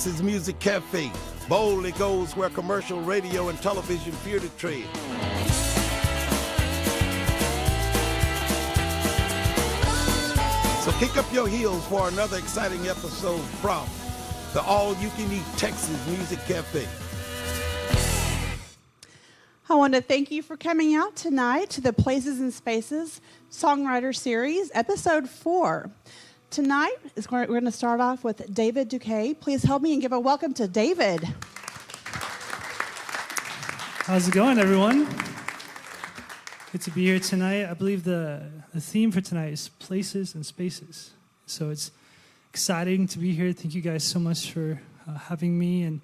Texasmusiccafe boldly goes where commercial radio and television fear to tread. So kick up your heels for another exciting episode from the all-you-can-eat Texas Music Cafe. I want to thank you for coming out tonight to the Places and Spaces Songwriter Series, Episode 4. Tonight, we're going to start off with David Duque. Please help me and give a welcome to David. How's it going, everyone? Good to be here tonight. I believe the theme for tonight is Places and Spaces. So it's exciting to be here. Thank you guys so much for having me. And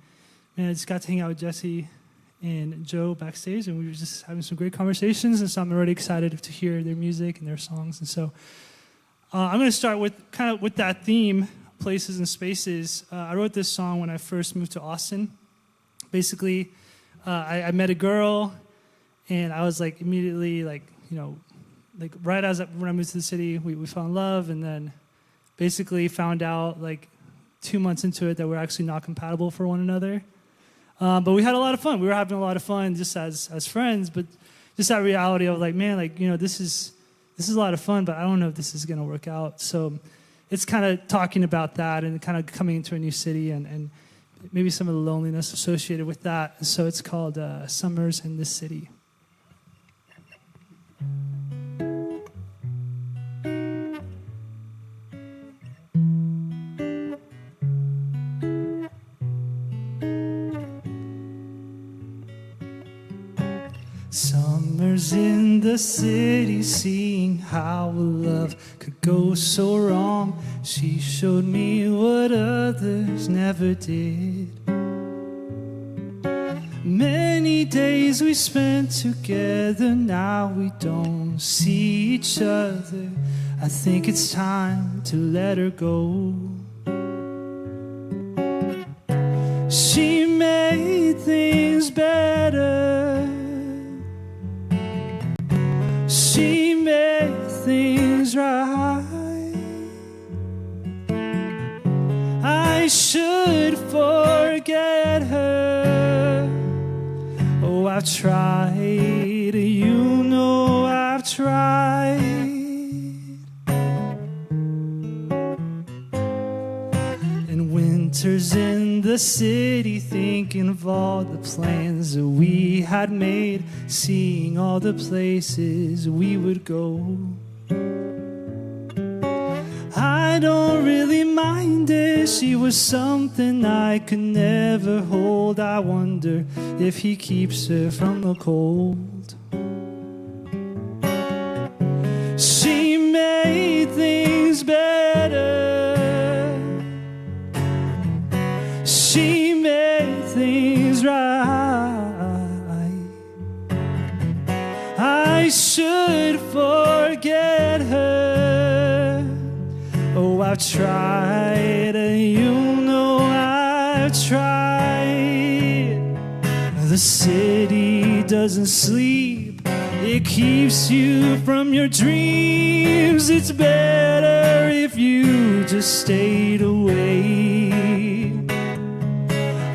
man, I just got to hang out with Jesse and Joe backstage, and we were just having some great conversations, and so I'm already excited to hear their music and their songs. And so I'm going to start with that theme, Places and Spaces. I wrote this song when I first moved to Austin. Basically, I met a girl, and I was like immediately when I moved to the city, we fell in love, and then basically found out like 2 months into it that we're actually not compatible for one another. But we had a lot of fun. We were having a lot of fun just as friends, but just that reality of like, man, like, this is a lot of fun, but I don't know if this is going to work out. So it's kind of talking about that and kind of coming into a new city and maybe some of the loneliness associated with that. So it's called Summers in This City. Summers in the city, seeing how love could go so wrong. She showed me what others never did. Many days we spent together, now we don't see each other. I think it's time to let her go. She made things better. She made things right. I should forget her. Oh, I've tried, you know I've tried. And winters in the city, thinking of all the plans that we had made, seeing all the places we would go. I don't really mind it, she was something I could never hold. I wonder if he keeps her from the cold. She made things better. She made things right. I should forget her. Oh, I've tried, you know I've tried. The city doesn't sleep, it keeps you from your dreams. It's better if you just stayed away.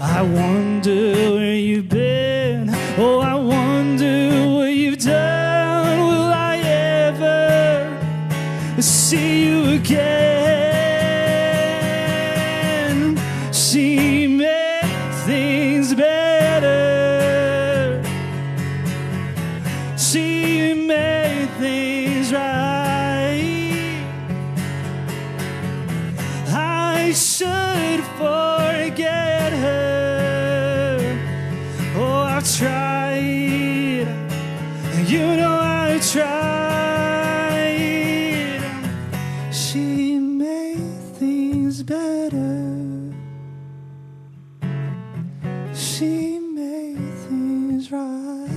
I wonder where you've been. Oh, I wonder what you've done. Will I ever see you again? She made things better. She made things right. I should forget her. Oh, I've tried. You know I've tried. She made things better. She made things right.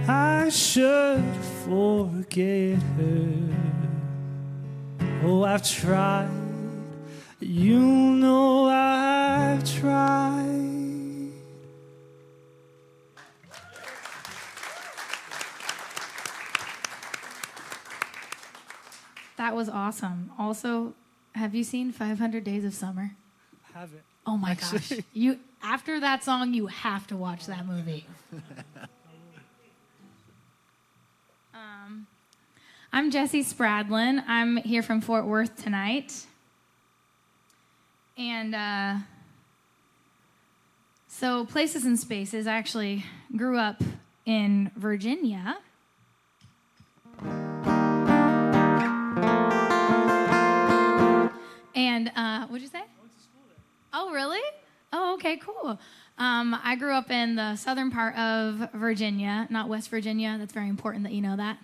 I should forget her. Oh, I've tried. You know I've tried. That was awesome. Also, have you seen 500 Days of Summer? I haven't. Oh my gosh. After that song, you have to watch that movie. I'm Jessie Spradlin. I'm here from Fort Worth tonight. And so Places and Spaces, I actually grew up in Virginia. And what'd you say? I went to school there. Oh, really? Oh, okay, cool. I grew up in the southern part of Virginia, not West Virginia. That's very important that you know that.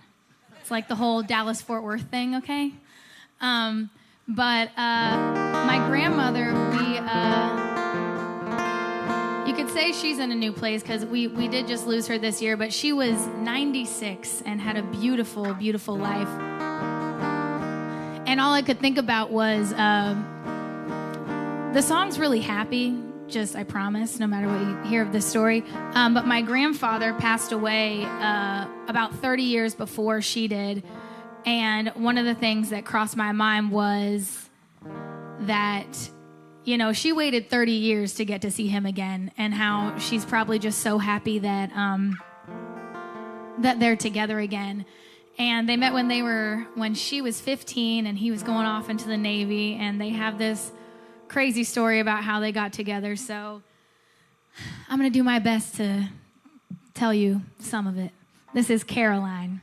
It's like the whole Dallas-Fort Worth thing, okay? But my grandmother, you could say she's in a new place because we did just lose her this year, but she was 96 and had a beautiful, beautiful life. And all I could think about was the song's really happy, just I promise, no matter what you hear of this story. But my grandfather passed away about 30 years before she did. And one of the things that crossed my mind was that, you know, she waited 30 years to get to see him again, and how she's probably just so happy that that they're together again. And they met when she was 15 and he was going off into the Navy, and they have this crazy story about how they got together. So I'm going to do my best to tell you some of it. This is Caroline.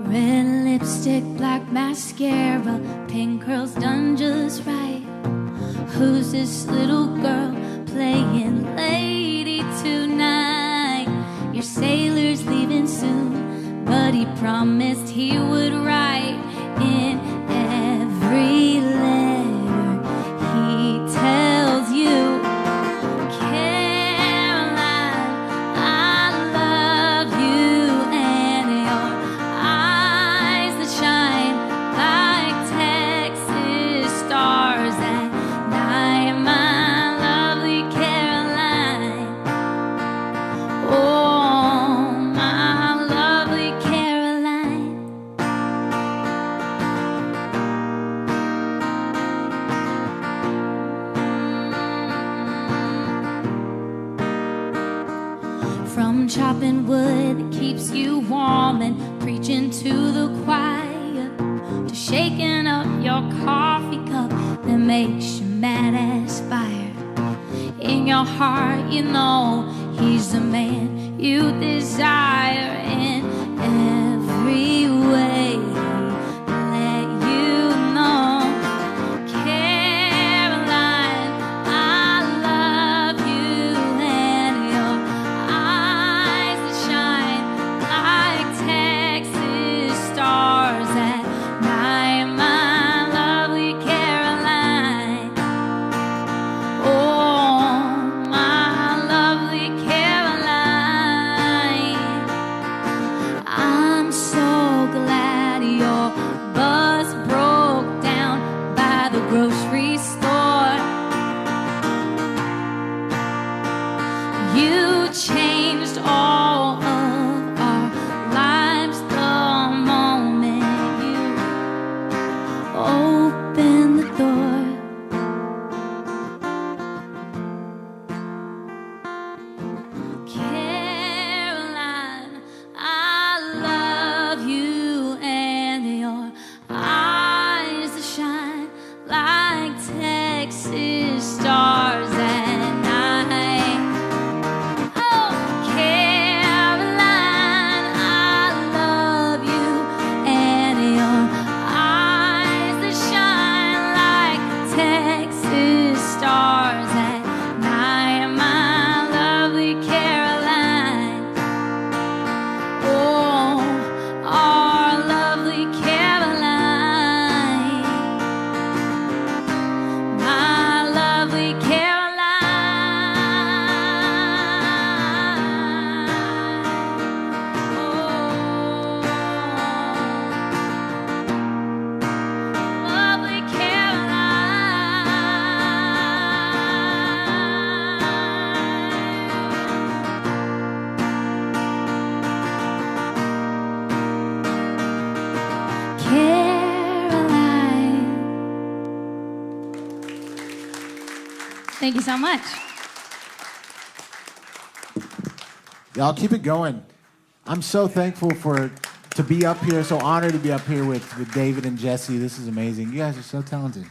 Red lipstick, black mascara, pink curls done just right. Who's this little girl playing lady tonight? Your sailor's leaving soon, but he promised he would write in every letter he tells you. Chopping wood that keeps you warm, and preaching to the choir, to shaking up your coffee cup that makes you mad as fire. In your heart, you know he's the man you desire. In every way, let you know. Caroline, I love you, and your eyes that shine like Texas stars at night, my lovely Caroline. Oh, my lovely Caroline. I'm so glad your bus broke down by the grocery store. You changed all of our lives the moment you opened the door. Caroline, I love you, and your eyes that shine like Texas stars at night. Oh, Caroline, I love you, and your eyes that shine like Texas stars at night, my lovely Caroline. Oh, our lovely Caroline. My Thank you so much. Y'all keep it going. I'm so thankful to be up here, so honored to be up here with David and Jesse. This is amazing. You guys are so talented.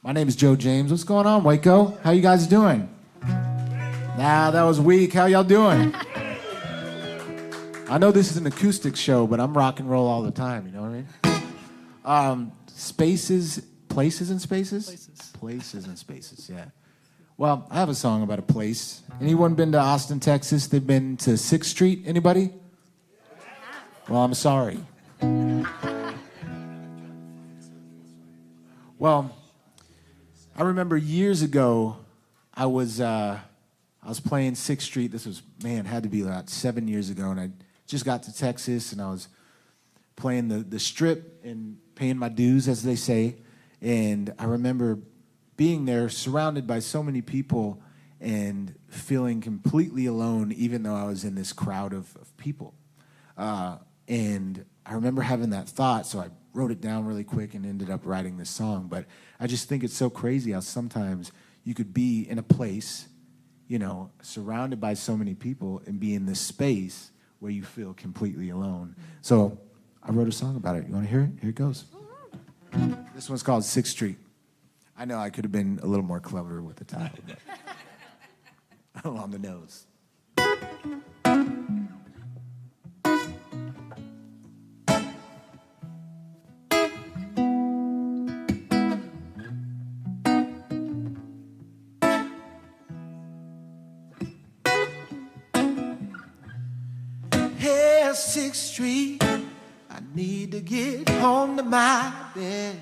My name is Joe James. What's going on, Waco? How you guys doing? Nah, that was weak. How y'all doing? I know this is an acoustic show, but I'm rock and roll all the time, you know what I mean? Places and spaces? Places and spaces, yeah. Well, I have a song about a place. Anyone been to Austin, Texas? They've been to 6th Street? Anybody? Well, I'm sorry. Well, I remember years ago, I was playing 6th Street. This was, had to be about 7 years ago, and I just got to Texas, and I was playing the strip and paying my dues, as they say. And I remember being there surrounded by so many people and feeling completely alone, even though I was in this crowd of people. And I remember having that thought, so I wrote it down really quick and ended up writing this song. But I just think it's so crazy how sometimes you could be in a place, you know, surrounded by so many people and be in this space where you feel completely alone. So I wrote a song about it. You want to hear it? Here it goes. This one's called 6th Street. I know I could have been a little more clever with the title, but on the nose. Hey, 6th Street, I need to get home to my bed.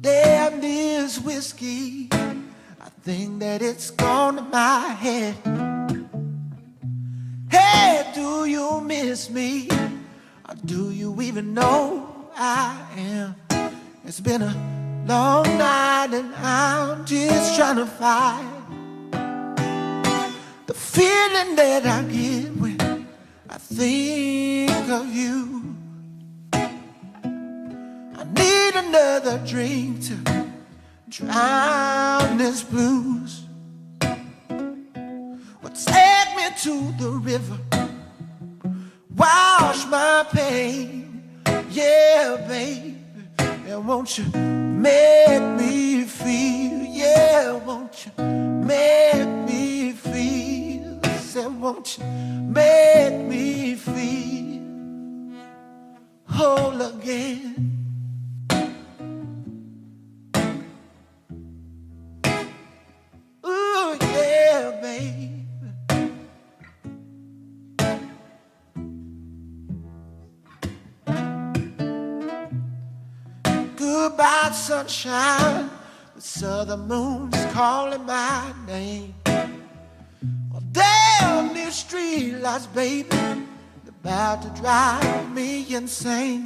Damn this whiskey, I think that it's gone to my head. Hey, do you miss me? Or do you even know I am? It's been a long night and I'm just trying to find the feeling that I get when I think of you. Need another drink to drown this blues. Well, take me to the river, wash my pain. Yeah, baby, and won't you make me feel? Yeah, won't you make me feel? Say, won't you make me feel whole again? Goodbye, sunshine. The southern moon's calling my name. Well, damn, these streetlights, baby, they're about to drive me insane.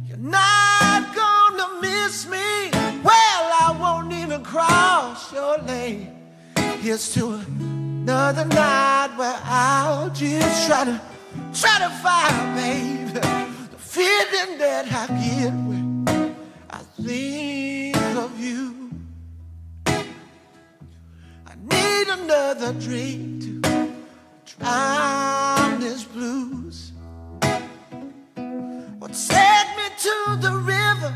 You're not gonna miss me. Well, I won't even cross your lane. Here's to another night where I'll just try to find, baby, the feeling that I get when I think of you. I need another drink to drown this blues. Well, take me to the river,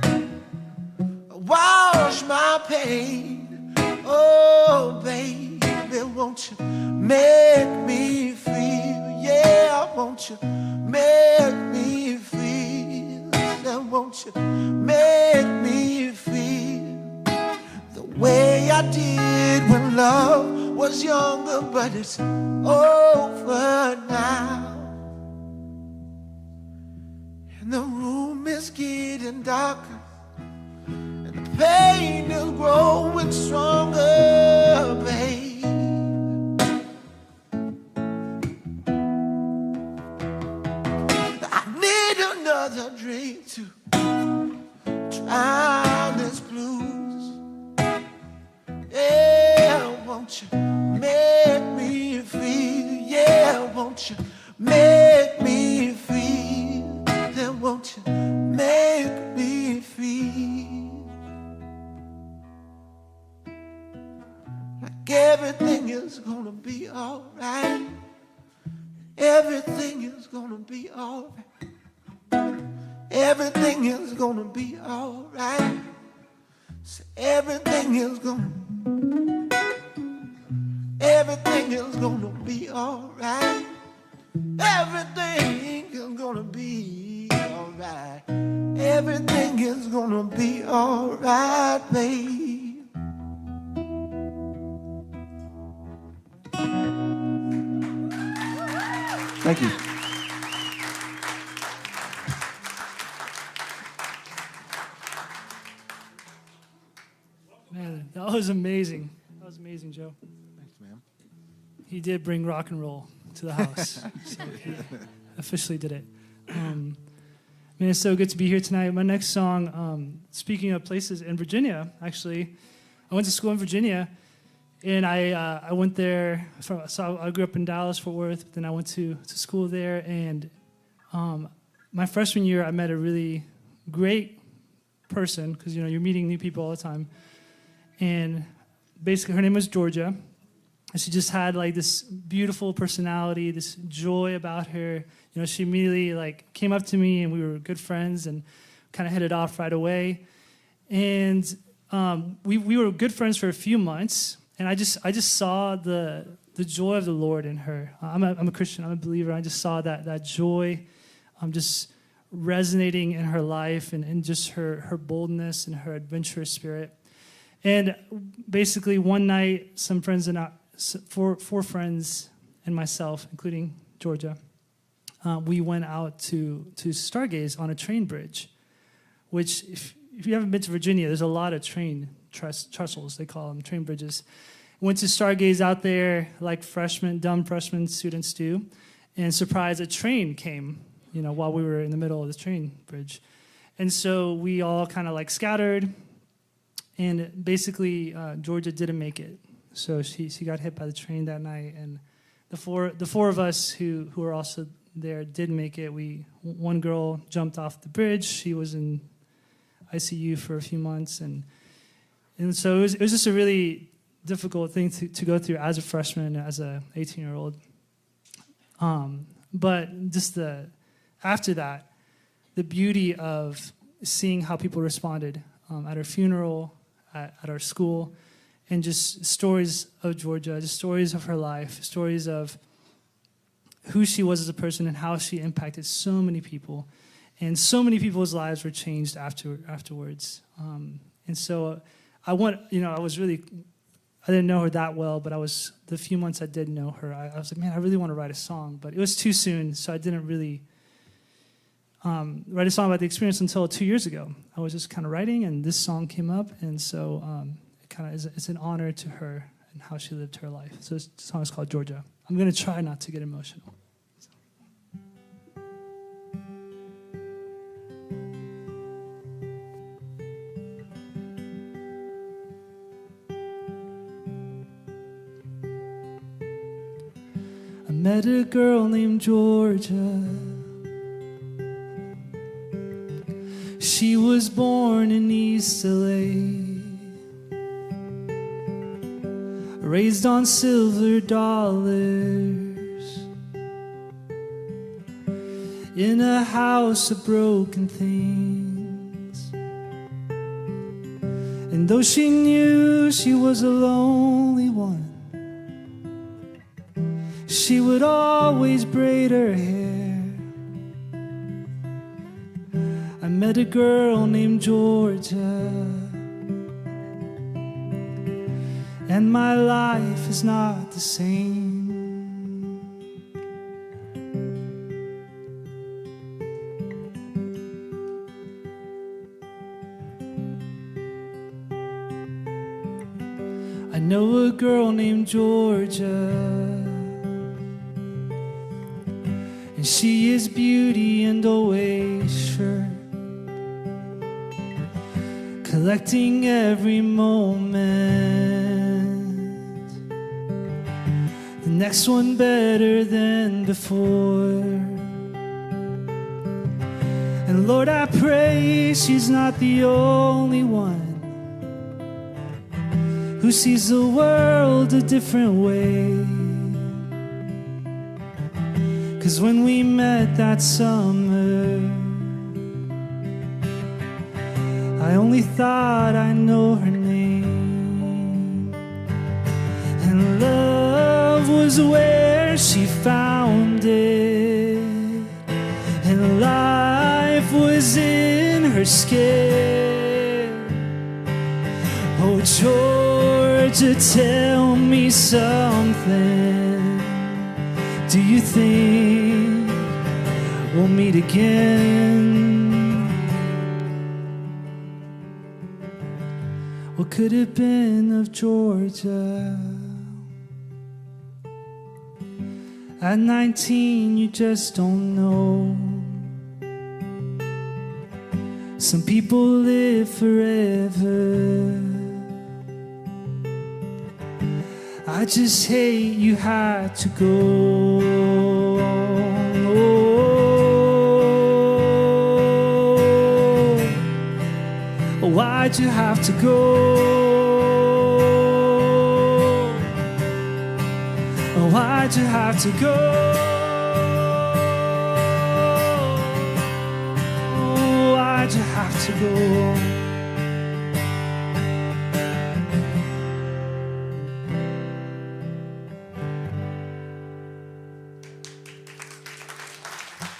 wash my pain. Oh, baby, won't you make me feel? Yeah, won't you make me feel? Then won't you make me feel the way I did when love was younger, but it's over now. And the room is getting darker, and the pain is growing stronger, babe. Another drink to drown this blues. Yeah, won't you make me feel? Yeah, won't you make me feel? Then won't you make me feel? everything is gonna be all right. Everything is gonna be all right. Everything is gonna be all right. So everything is gonna be all right. Everything is gonna be all right. Everything is gonna be all right, babe. Thank you. Man, that was amazing. That was amazing, Joe. Thanks, man. He did bring rock and roll to the house. So he officially did it. Man, it's so good to be here tonight. My next song, speaking of places in Virginia, actually, I went to school in Virginia, and I went there. So I grew up in Dallas, Fort Worth, but then I went to school there. And my freshman year, I met a really great person, because you're meeting new people all the time. And basically, her name was Georgia. And she just had like this beautiful personality, this joy about her. She immediately like came up to me, and we were good friends, and kind of hit it off right away. And we were good friends for a few months, and I just saw the joy of the Lord in her. I'm a Christian. I'm a believer. I just saw that joy, just resonating in her life, and just her boldness and her adventurous spirit. And basically, one night, some friends and four friends and myself, including Georgia, we went out to stargaze on a train bridge, which, if you haven't been to Virginia, there's a lot of train trestles, they call them, train bridges. Went to stargaze out there like dumb freshman students do, and surprise, a train came, while we were in the middle of the train bridge. And so we all kind of like scattered, and basically Georgia didn't make it. So she got hit by the train that night, and the four of us who were also there did make it. One girl jumped off the bridge. She was in ICU for a few months, and so it was just a really difficult thing to go through as a freshman, as a 18-year-old. But just after that, the beauty of seeing how people responded at our funeral, at our school, and just stories of Georgia, just stories of her life, stories of who she was as a person and how she impacted so many people. And so many people's lives were changed afterwards. And so I didn't know her that well, but the few months I did know her, I was like, man, I really want to write a song. But it was too soon, so I didn't really write a song about the experience until 2 years ago. I was just kind of writing, and this song came up, and so it's an honor to her and how she lived her life. So this song is called Georgia. I'm going to try not to get emotional. I met a girl named Georgia. She was born in East LA, raised on silver dollars, in a house of broken things. And though she knew she was a lonely one, she would always braid her hair. I met a girl named Georgia, and my life is not the same. I know a girl named Georgia, and she is beauty and always sure, collecting every moment, the next one better than before. And Lord, I pray she's not the only one, who sees the world a different way. 'Cause when we met that summer, I only thought I know her name. And love was where she found it, and life was in her skin. Oh, Georgia, tell me something. Do you think we'll meet again? What could have been of Georgia? At 19, you just don't know. Some people live forever. I just hate you had to go. Why'd you have to go? Why'd you have to go? Why'd you have to go?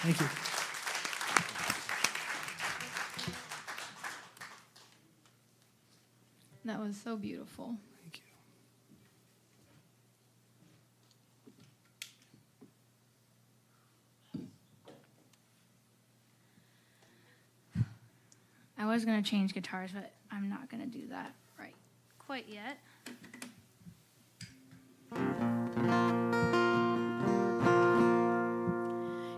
Thank you. That was so beautiful. Thank you. I was going to change guitars, but I'm not going to do that right quite yet.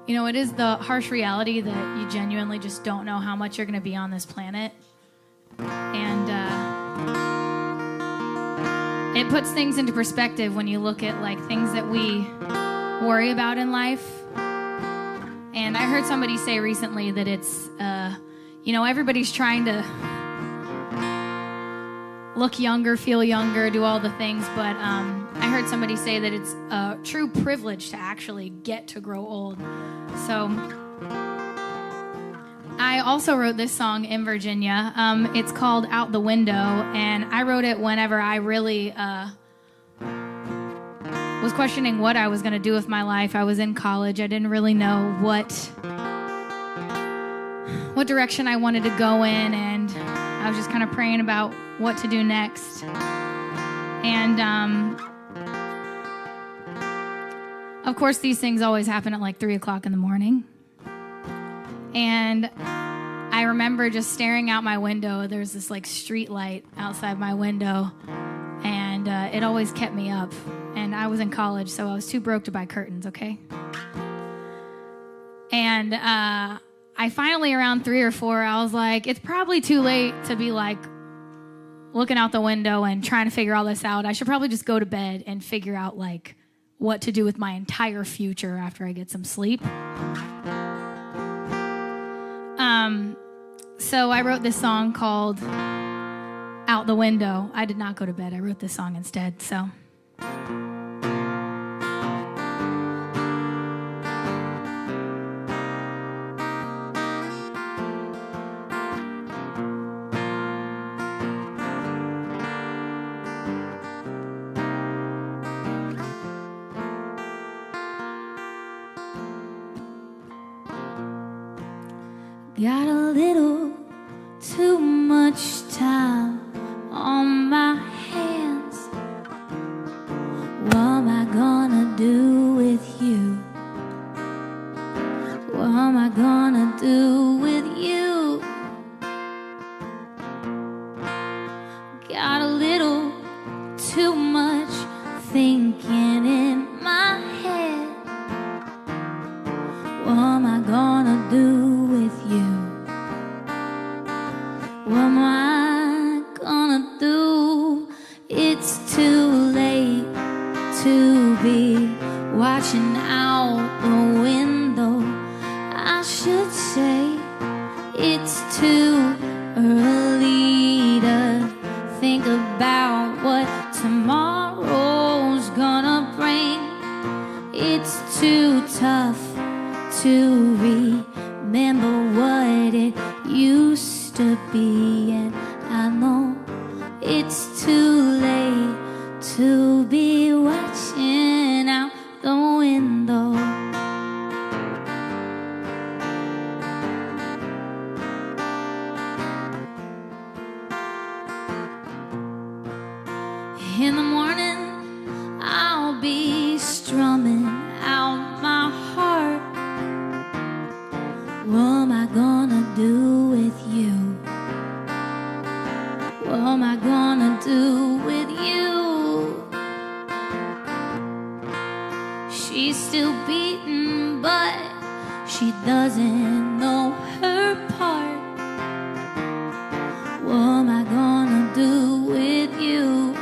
You know, it is the harsh reality that you genuinely just don't know how much you're going to be on this planet. And it puts things into perspective when you look at like things that we worry about in life. And I heard somebody say recently that it's, you know, everybody's trying to look younger, feel younger, do all the things. But I heard somebody say that it's a true privilege to actually get to grow old. So I also wrote this song in Virginia. It's called Out the Window, and I wrote it whenever I really was questioning what I was going to do with my life. I was in college. I didn't really know what direction I wanted to go in, and I was just kind of praying about what to do next. And of course, these things always happen at like 3 o'clock in the morning. And I remember just staring out my window. There's this like street light outside my window, and it always kept me up. And I was in college, so I was too broke to buy curtains, okay? And I finally, around 3 or 4, I was like, it's probably too late to be like looking out the window and trying to figure all this out. I should probably just go to bed and figure out like what to do with my entire future after I get some sleep. So I wrote this song called Out the Window. I did not go to bed. I wrote this song instead, so. Got a little too much time on my hands. What am I gonna do with you? What am I gonna do with you? Got a little too much thinking in my head. What am I gonna do with you? What am I gonna do? It's too late to be watching out the window. I should say it's too early to think about it's too late to be watching out the window. In the morning, I'll be strumming out my heart. What am I gonna do with you? What am I gonna do with you? She's still beaten, but she doesn't know her part. What am I gonna do with you?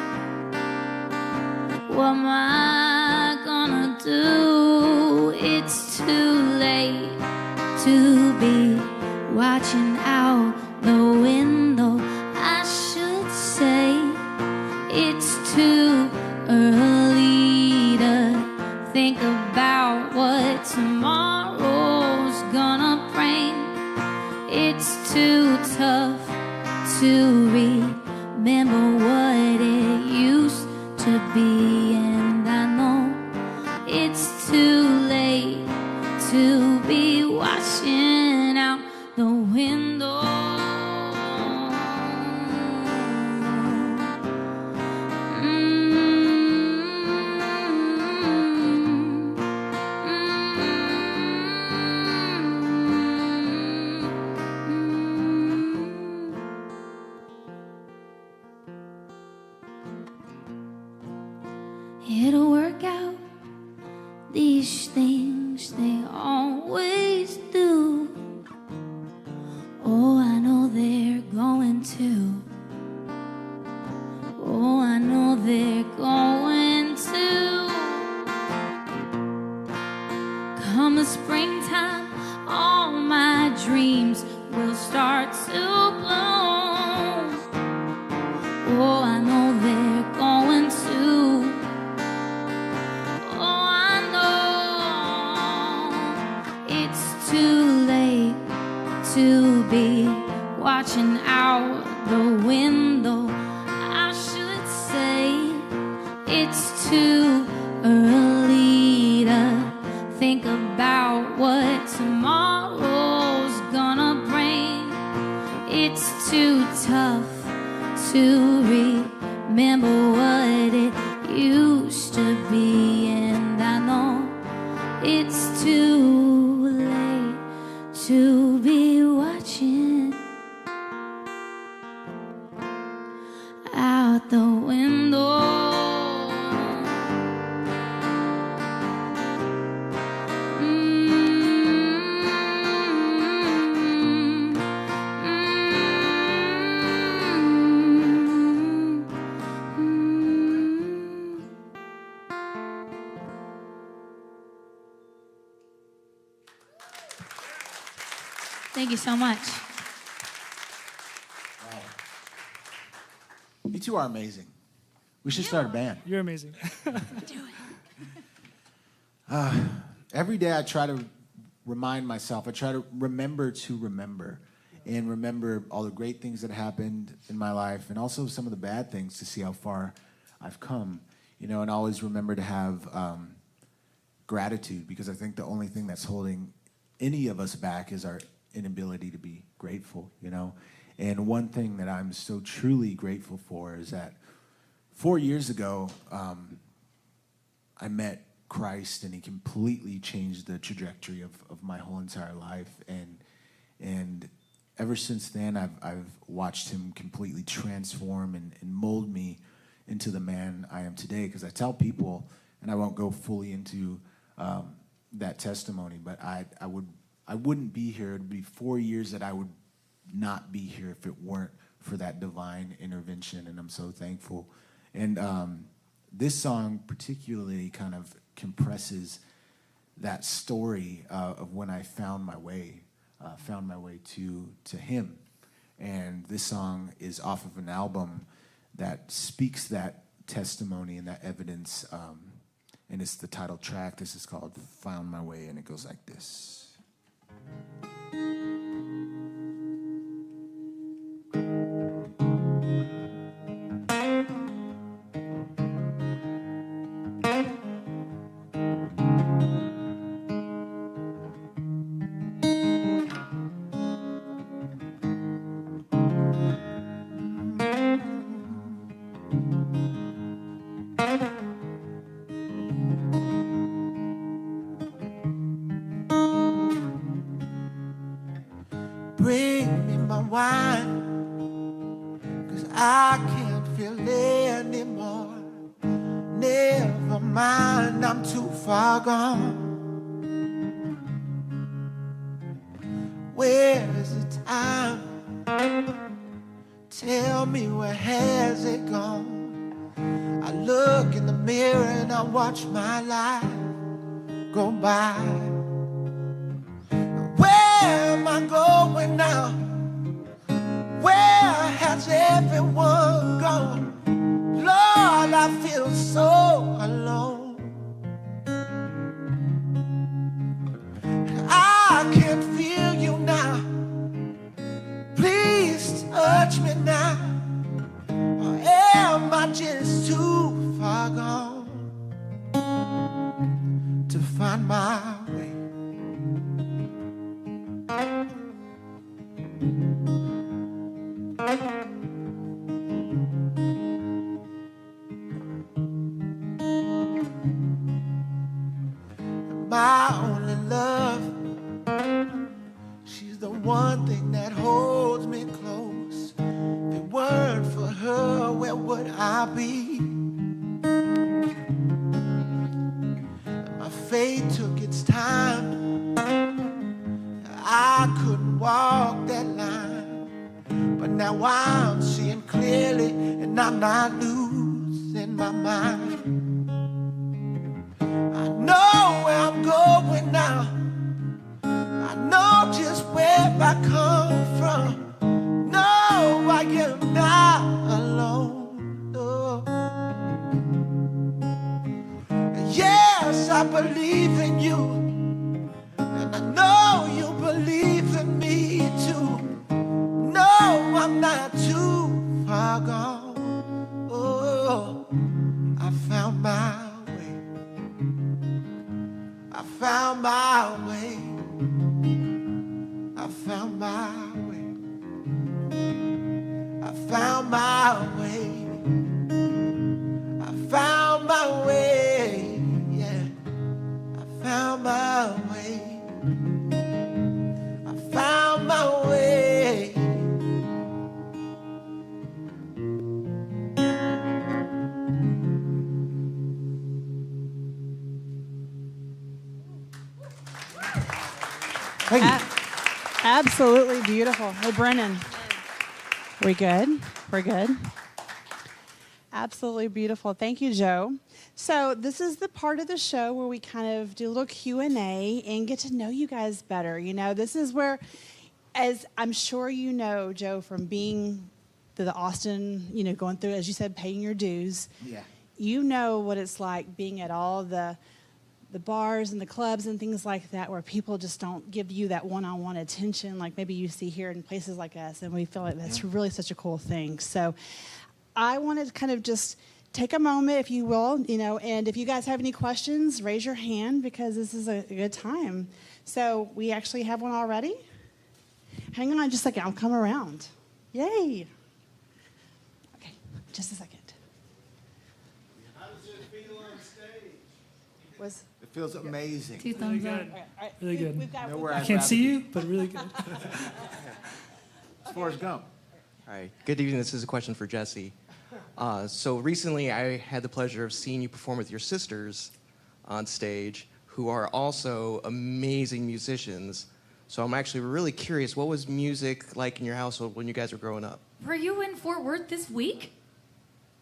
What am I gonna do? It's too late to be watching out the window. I should say it's too early to think about what tomorrow's gonna bring. It's too tough to remember what it used to be, and I know it's too late to be watching out the window. It'll work out. These things, they always do. Oh, I know they're going to. Oh, I know they're going to. Come the springtime, all my dreams will start to bloom. Oh, I know they're going to. Too late to be watching out the window. I should say it's too early to think about what tomorrow's gonna bring. It's too tough to remember what it used to be, and I know it's too late to be watching out the window. Thank you so much. Wow. You two are amazing. We should start a band. You're amazing. Every day I try to remind myself, I try to remember and remember all the great things that happened in my life and also some of the bad things to see how far I've come, you know, and always remember to have gratitude, because I think the only thing that's holding any of us back is our inability to be grateful, you know. And one thing that I'm so truly grateful for is that 4 years ago, I met Christ, and he completely changed the trajectory of my whole entire life. And ever since then, I've watched him completely transform and mold me into the man I am today. Because I tell people, and I won't go fully into that testimony, but I wouldn't be here. It would be 4 years that I would not be here if it weren't for that divine intervention, and I'm so thankful. And this song particularly kind of compresses that story of when I found my way to him. And this song is off of an album that speaks that testimony and that evidence, and it's the title track. This is called Found My Way, and it goes like this. Bring me my wine, 'cause I can't feel anymore. Never mind, I'm too far gone. Where is the time? Tell me, where has it gone? I look in the mirror and I watch my life go by. Where am I going now? Where has everyone gone? Lord, I feel so alone. I can't feel you now. Please touch me now. Or am I just too far gone to find my way? My only love, she's the one thing that holds me close. If it weren't for her, where would I be? My fate took its time. I couldn't walk that line, but now I'm seeing clearly, and I'm not losing my mind. I know where I'm going now. I know just where I come from. No, I am not alone. No. Yes, I believe in you, and I know you believe in me too. No, I'm not too far gone. Oh, I found my way. I found my way. I found my way. I found my way. I found my way. Yeah. I found my way. I found my way. Thank you. Absolutely beautiful. Hey, Brennan. We good? We're good? Absolutely beautiful. Thank you, Joe. So this is the part of the show where we kind of do a little Q&A and get to know you guys better. You know, this is where, as I'm sure you know, Joe, from being to the Austin, you know, going through, as you said, paying your dues. Yeah. You know what it's like being at all the bars and the clubs and things like that, where people just don't give you that one-on-one attention like maybe you see here in places like us, and we feel like that's really such a cool thing. So I wanted to kind of just take a moment, if you will, you know, and if you guys have any questions, raise your hand, because this is a good time. So we actually have one already. Hang on just a second. I'll come around. Yay. Okay, just a second. How does it feel on stage? It feels amazing. 2 thumbs up. All right. Really good. We've got, Nowhere I I'd can't rather see be. you, but really good. It's Forrest Gump. All right. Good evening. This is a question for Jesse. So recently, I had the pleasure of seeing you perform with your sisters on stage, who are also amazing musicians. So I'm actually really curious, what was music like in your household when you guys were growing up? Were you in Fort Worth this week?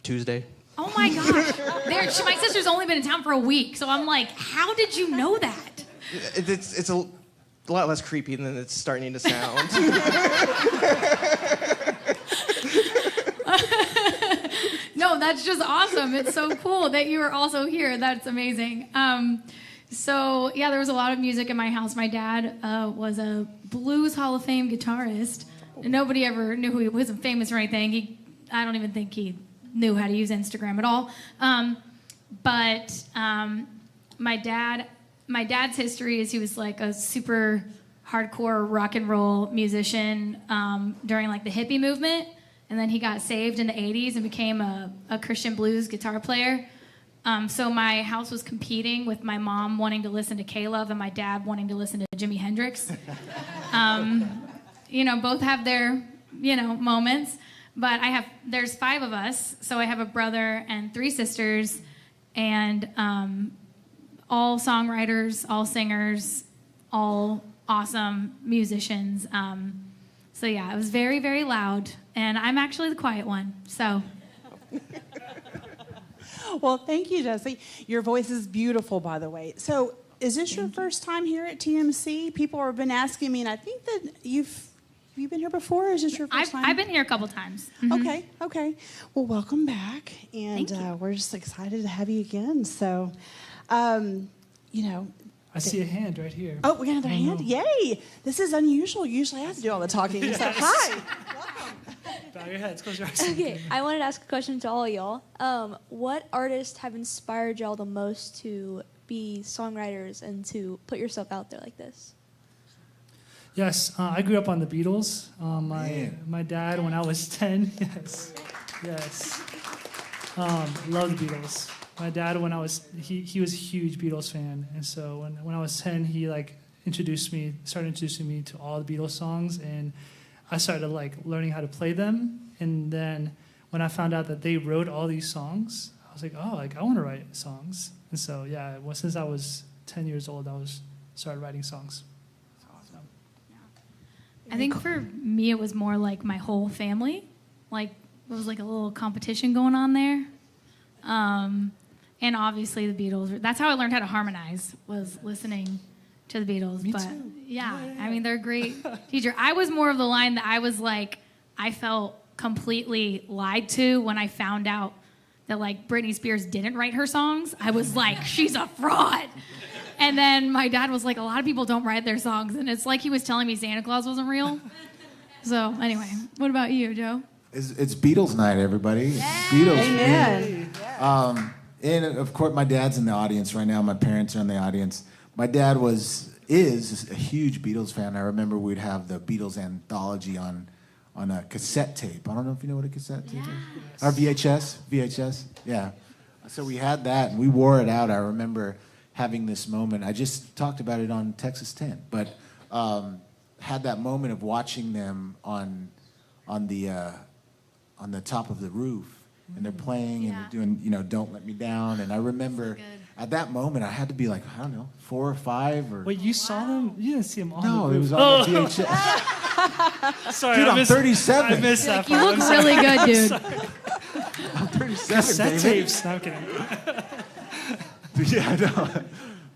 Tuesday? Oh my gosh. My sister's only been in town for a week, so I'm like, how did you know that? It's a lot less creepy than it's starting to sound. No, that's just awesome. It's so cool that you were also here. That's amazing. So, yeah, there was a lot of music in my house. My dad was a Blues Hall of Fame guitarist. Nobody ever knew who he was. Wasn't famous or anything. I don't even think he knew how to use Instagram at all. But my dad's history is he was like a super hardcore rock and roll musician during like the hippie movement. and then he got saved in the 80s and became a Christian blues guitar player. So my house was competing with my mom wanting to listen to K-Love and my dad wanting to listen to Jimi Hendrix. Both have their, moments. But there's 5 of us, so I have a brother and 3 sisters, and all songwriters, all singers, all awesome musicians. It was very, very loud, and I'm actually the quiet one, so. Well, thank you, Jesse. Your voice is beautiful, by the way. So is this your first time here at TMC? People have been asking me, and I think that you've been here before, or is this your first time? I've been here a couple times. Mm-hmm. Okay. Well, welcome back, and we're just excited to have you again. So, I see a hand right here. Oh, we got another hand? Yay! This is unusual. Usually I have to do all the talking. Yes. So, hi. Bow your heads, close your eyes. Okay, I wanted to ask a question to all of y'all. What artists have inspired y'all the most to be songwriters and to put yourself out there like this? Yes, I grew up on the Beatles. My dad, when I was 10, yes. Loved the Beatles. My dad, when I was, he was a huge Beatles fan, and so when I was 10, he started introducing me to all the Beatles songs, and I started learning how to play them. And then when I found out that they wrote all these songs, I was like, I want to write songs. And so since I was 10 years old, started writing songs. I think for me, it was more like my whole family. It was like a little competition going on there. And obviously the Beatles. That's how I learned how to harmonize, was listening to the Beatles. Me but too. Yeah, I mean, they're a great teacher. I was more of the line that I was like, I felt completely lied to when I found out that Britney Spears didn't write her songs. I was like, she's a fraud. And then my dad was like, a lot of people don't write their songs. And it's like he was telling me Santa Claus wasn't real. So anyway, what about you, Joe? It's Beatles night, everybody. It's Beatles. Amen. And of course, my dad's in the audience right now. My parents are in the audience. My dad is a huge Beatles fan. I remember we'd have the Beatles anthology on a cassette tape. I don't know if you know what a cassette tape is. Or VHS. Yeah. So we had that, and we wore it out. I remember having this moment. I just talked about it on Texas 10, but had that moment of watching them on the top of the roof, and they're playing and they're doing, Don't Let Me Down. And I remember at that moment I had to be 4 or 5 or. Wait, you saw them? You didn't see them on No, the roof. it was on the VHS. Sorry, Dude, I I'm missed, 37. I missed that You part. look really good, dude. I'm 37, Cassette baby. tapes. No, I'm kidding. Yeah, I know.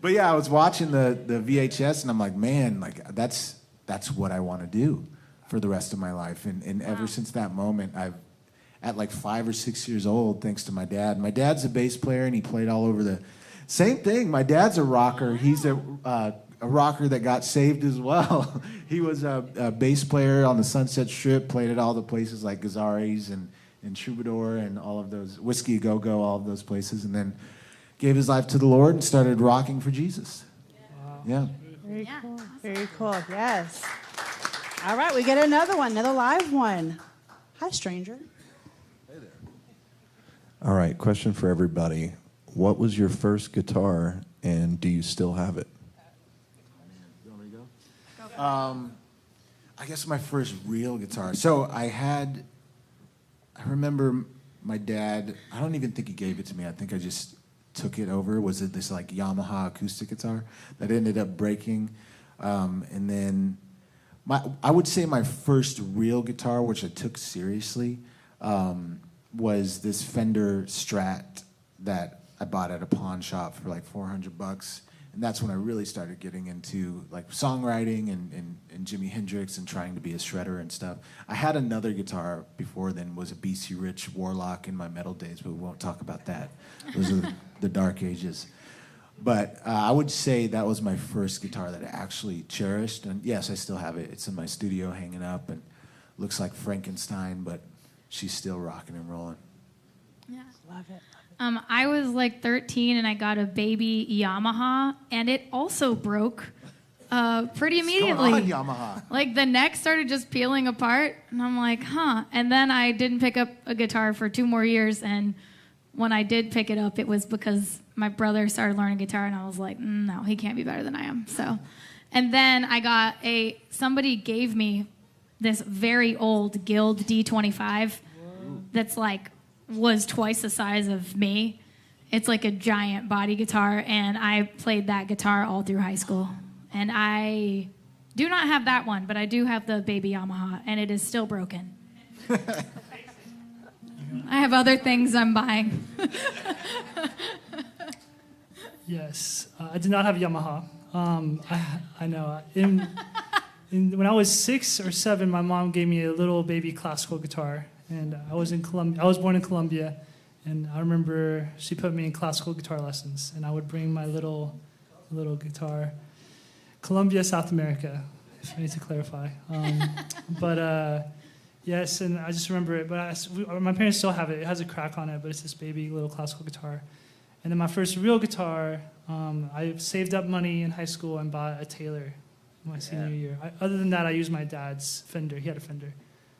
But I was watching the VHS, and I'm like, man, that's what I want to do for the rest of my life. And ever since that moment, I've, at 5 or 6 years old, thanks to my dad. My dad's a bass player, and he played all over the. Same thing. My dad's a rocker. He's a rocker that got saved as well. He was a bass player on the Sunset Strip, played at all the places like Gazzarri's and Troubadour and all of those, Whiskey A Go-Go, all of those places, and then gave his life to the Lord and started rocking for Jesus. Wow. Yeah. Very cool. Very cool. Yes. All right, we get another one, another live one. Hi, stranger. All right, question for everybody. What was your first guitar, and do you still have it? You want me to go? I guess my first real guitar. So I remember my dad, I don't even think he gave it to me. I think I just took it over. Was it this Yamaha acoustic guitar that ended up breaking? And then I would say my first real guitar, which I took seriously, was this Fender Strat that I bought at a pawn shop for $400, and that's when I really started getting into songwriting and Jimi Hendrix and trying to be a shredder and stuff. I had another guitar before then, was a BC Rich Warlock in my metal days, but we won't talk about that. Those are the dark ages. But I would say that was my first guitar that I actually cherished, and yes, I still have it. It's in my studio hanging up, and looks like Frankenstein, but she's still rocking and rolling. Yeah. Love it. I was 13 and I got a baby Yamaha, and it also broke pretty What's immediately. going on, Yamaha? Like the neck started just peeling apart, and I'm like, huh. And then I didn't pick up a guitar for 2 more years, and when I did pick it up, it was because my brother started learning guitar, and I was like, no, he can't be better than I am. So, and then I got somebody gave me this very old Guild D25 that's like was twice the size of me. It's like a giant body guitar, and I played that guitar all through high school. And I do not have that one, but I do have the baby Yamaha, and it is still broken. I have other things I'm buying. Yes, I did not have Yamaha. I know. When I was 6 or 7, my mom gave me a little baby classical guitar, and I was in Colombia. I was born in Colombia, and I remember she put me in classical guitar lessons, and I would bring my little guitar. Colombia, South America, if I need to clarify. Yes, and I just remember it. But my parents still have it. It has a crack on it, but it's this baby little classical guitar. And then my first real guitar, I saved up money in high school and bought a Taylor my senior year. Other than that, I used my dad's Fender. He had a Fender.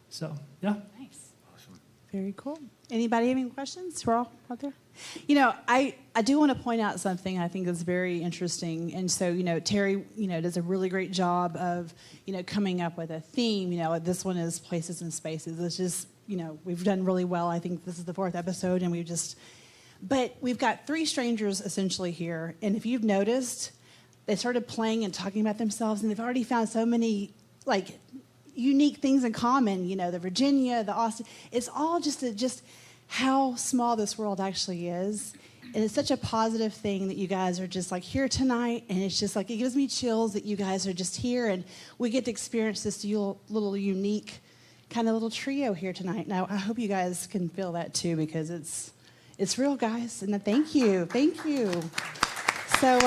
So, yeah. Nice. Awesome. Very cool. Anybody have any questions? We're all out there? You know, I do want to point out something I think is very interesting. And so, Terry, does a really great job of, coming up with a theme. This one is Places and Spaces. It's just, we've done really well. I think this is the 4th episode, and but we've got 3 strangers essentially here. And if you've noticed, they started playing and talking about themselves, and they've already found so many, unique things in common. The Virginia, the Austin. It's all just how small this world actually is. And it's such a positive thing that you guys are just here tonight. And it's just it gives me chills that you guys are just here. And we get to experience this little unique kind of little trio here tonight. Now, I hope you guys can feel that too, because it's real, guys. And thank you. Thank you. So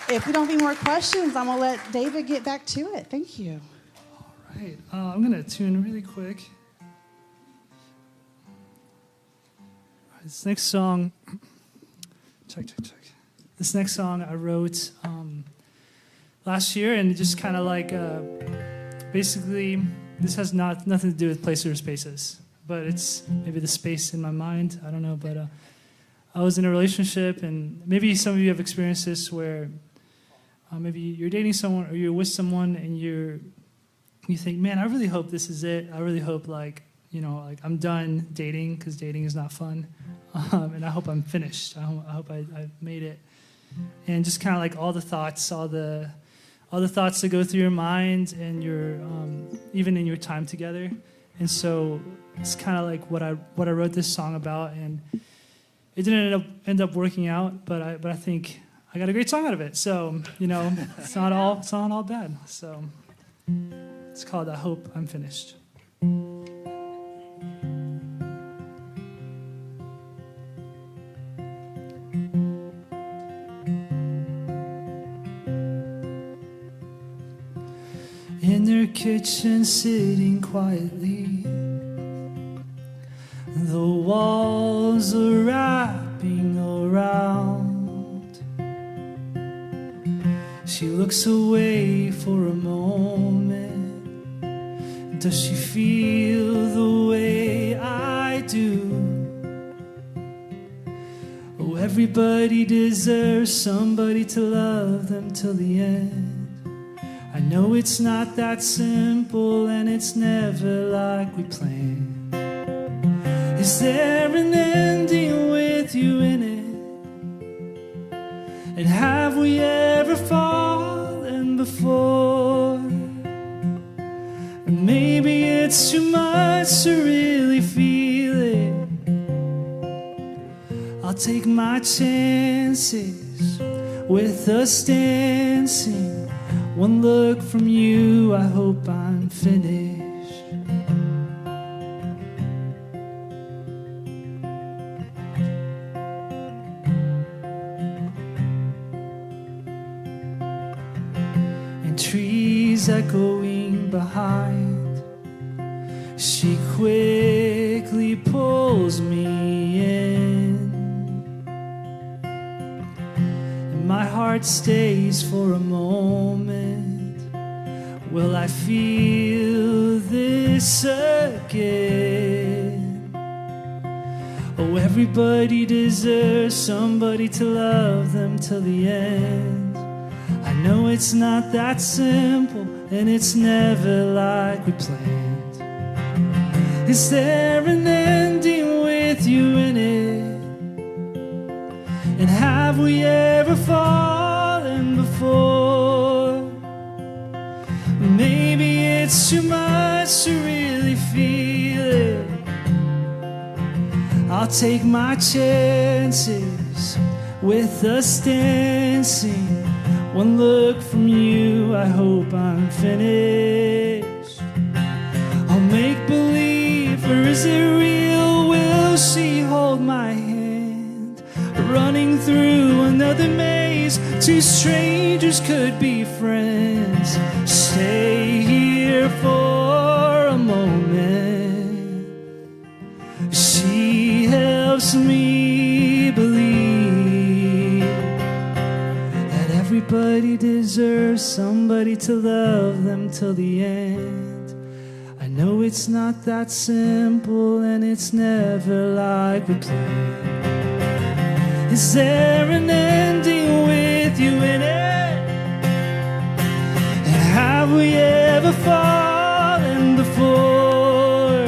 if we don't have any more questions, I'm going to let David get back to it. Thank you. All right. I'm going to tune really quick. This next song, check. This next song I wrote last year, and just kind of basically, this has nothing to do with places or spaces, but it's maybe the space in my mind. I don't know, but I was in a relationship, and maybe some of you have experienced this, where maybe you're dating someone or you're with someone, and you think, man, I really hope this is it. I really hope I'm done dating, because dating is not fun. And I hope I'm finished. I hope I made it. And just kind of all the thoughts, all the thoughts that go through your mind, and your even in your time together. And so it's kind of what I wrote this song about. And it didn't end up working out, but I think I got a great song out of it. So it's not all bad. So it's called "I Hope I'm Finished." In their kitchen, sitting quietly, the walls are wrapping around. She looks away for a moment. Does she feel the way I do? Oh, everybody deserves somebody to love them till the end. I know it's not that simple, and it's never like we planned. Is there an ending with you in it? And have we ever fallen before? And maybe it's too much to really feel it. I'll take my chances with us dancing. One look from you, I hope I'm finished. And trees echoing behind, she quickly pulls me in. And my heart heart stays for a moment, will I feel this again? Oh, everybody deserves somebody to love them till the end. I know it's not that simple, and it's never like we planned. Is there an ending with you in it? And have we ever fallen before? Maybe it's too much to really feel it. I'll take my chances with us dancing. One look from you, I hope I'm finished. I'll make believe, or is it real? Will she hold my hand? Running through another maze, two strangers could be friends. Stay here for a moment. She helps me believe that everybody deserves somebody to love them till the end. I know it's not that simple, and it's never like we planned. Is there an ending with you in it? And have we ever fallen before?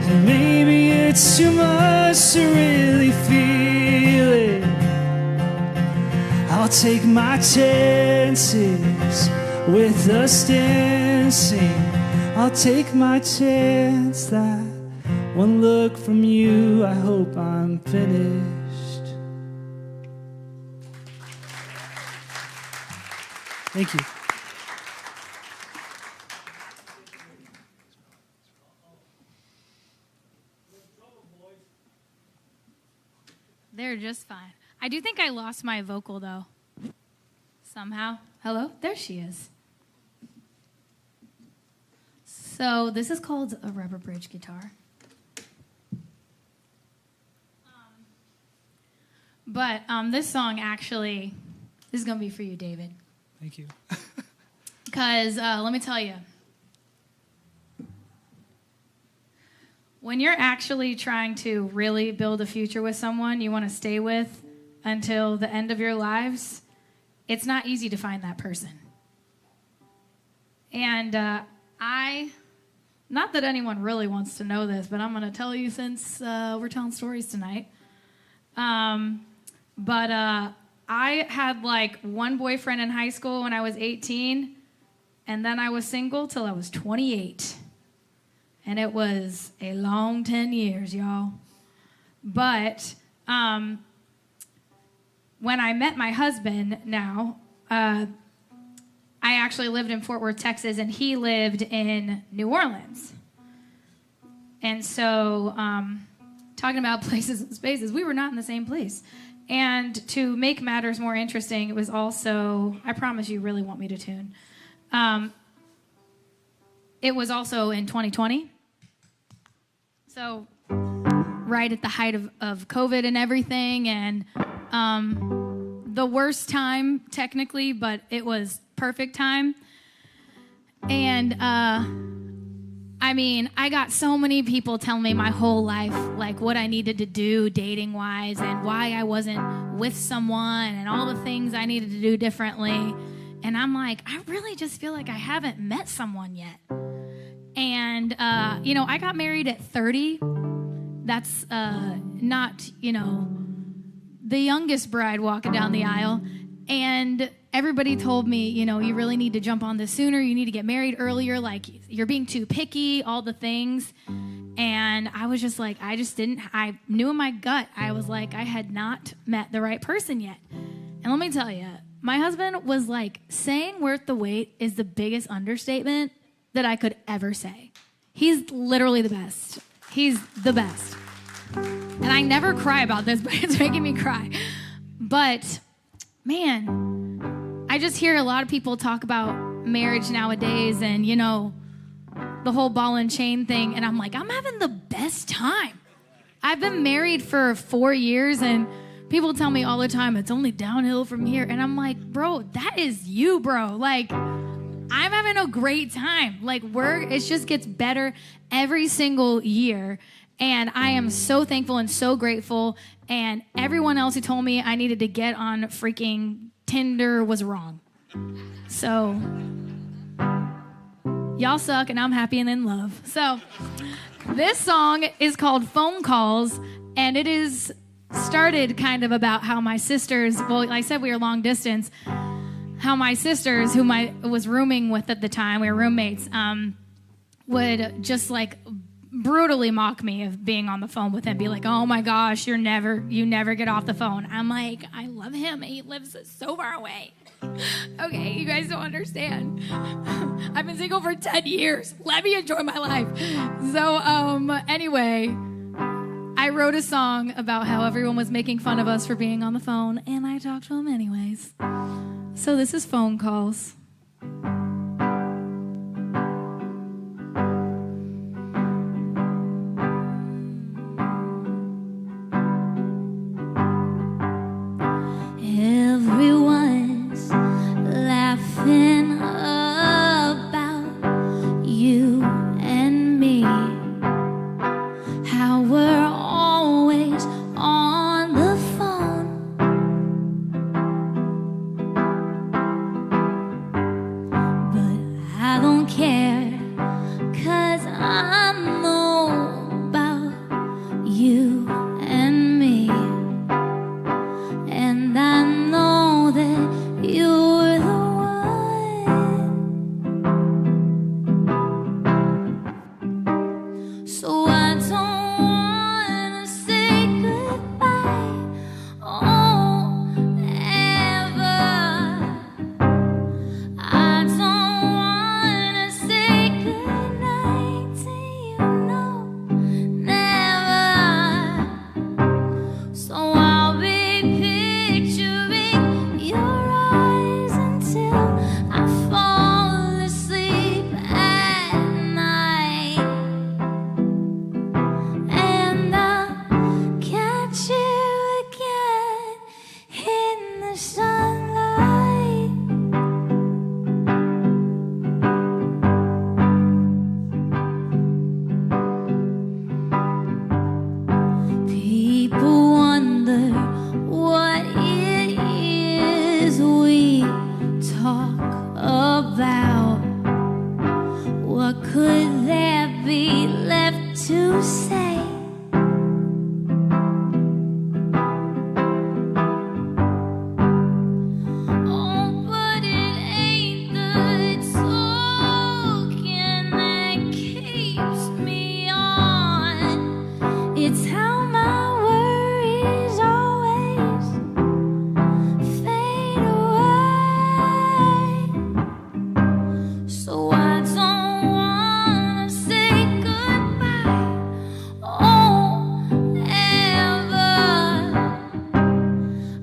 And maybe it's too much to really feel it. I'll take my chances with us dancing. I'll take my chance that one look from you, I hope I'm finished. Thank you. They're just fine. I do think I lost my vocal, though. Somehow. Hello? There she is. So this is called a rubber bridge guitar. But this song actually, this is going to be for you, David. Thank you. Because let me tell you, when you're actually trying to really build a future with someone you want to stay with until the end of your lives, it's not easy to find that person. And not that anyone really wants to know this, but I'm going to tell you since we're telling stories tonight. But I had like one boyfriend in high school when I was 18, and then I was single till I was 28. And it was a long 10 years, y'all. But when I met my husband now, I actually lived in Fort Worth, Texas, and he lived in New Orleans. And so, talking about places and spaces, we were not in the same place. And to make matters more interesting, it was also, I promise you really want me to tune. It was also in 2020. So right at the height of COVID and everything, and the worst time technically, but it was perfect time. And I mean, I got so many people telling me my whole life, like what I needed to do dating-wise and why I wasn't with someone and all the things I needed to do differently. And I'm like, I really just feel like I haven't met someone yet. And, I got married at 30. That's not, the youngest bride walking down the aisle. And everybody told me, you really need to jump on this sooner. You need to get married earlier. Like, you're being too picky, all the things. And I was just like, I knew in my gut, I was like, I had not met the right person yet. And let me tell you, my husband was like, saying worth the wait is the biggest understatement that I could ever say. He's literally the best. He's the best. And I never cry about this, but it's making me cry. But, man, I just hear a lot of people talk about marriage nowadays and, the whole ball and chain thing. And I'm like, I'm having the best time. I've been married for 4 years, and people tell me all the time, it's only downhill from here. And I'm like, bro, that is you, bro. Like, I'm having a great time. Like, it just gets better every single year. And I am so thankful and so grateful. And everyone else who told me I needed to get on freaking Tinder was wrong. So, y'all suck and I'm happy and in love. So, this song is called Phone Calls. And it is started kind of about how my sisters, well, like I said, we were long distance, how my sisters, whom I was rooming with at the time, we were roommates, would just like brutally mock me of being on the phone with him, be like, oh my gosh, you never get off the phone. I'm like, I love him. He lives so far away. Okay, you guys don't understand. I've been single for 10 years. Let me enjoy my life. So, anyway, I wrote a song about how everyone was making fun of us for being on the phone, and I talked to him anyways. So this is Phone Calls. Everyone's laughing about you and me, how we're always on the phone. But I don't care, 'cause I know about you and me. And I know that you're the one. So I don't wanna say goodbye, oh, ever. I don't wanna say goodnight to you, no, never. So I'll be picturing your eyes until I fall asleep at night. And I'll catch you again in the sunlight. People wonder what it is we talk about. What could there be left to say? Oh, but it ain't the talking that keeps me on. It's how my worries always fade away. So I don't wanna say goodbye, oh, ever.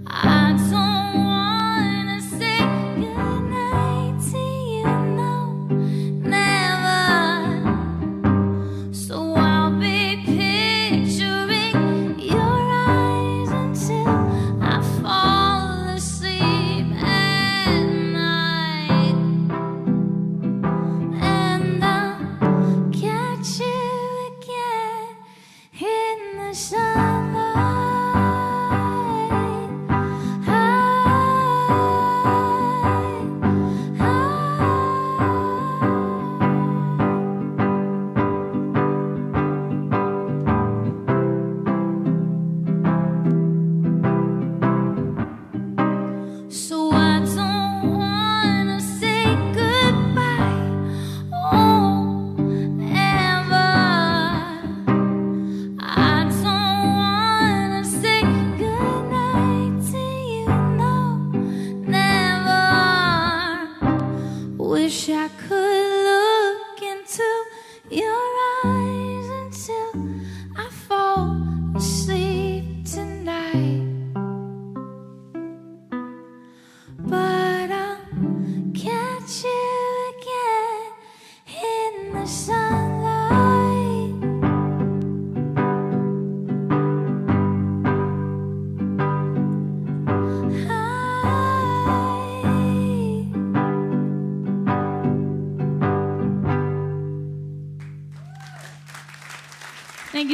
I don't wanna say goodnight to you, no, never. So I'll be picturing your eyes until I fall asleep at night. And I'll catch you again in the sunlight. So I don't wanna say goodbye, oh, ever. I don't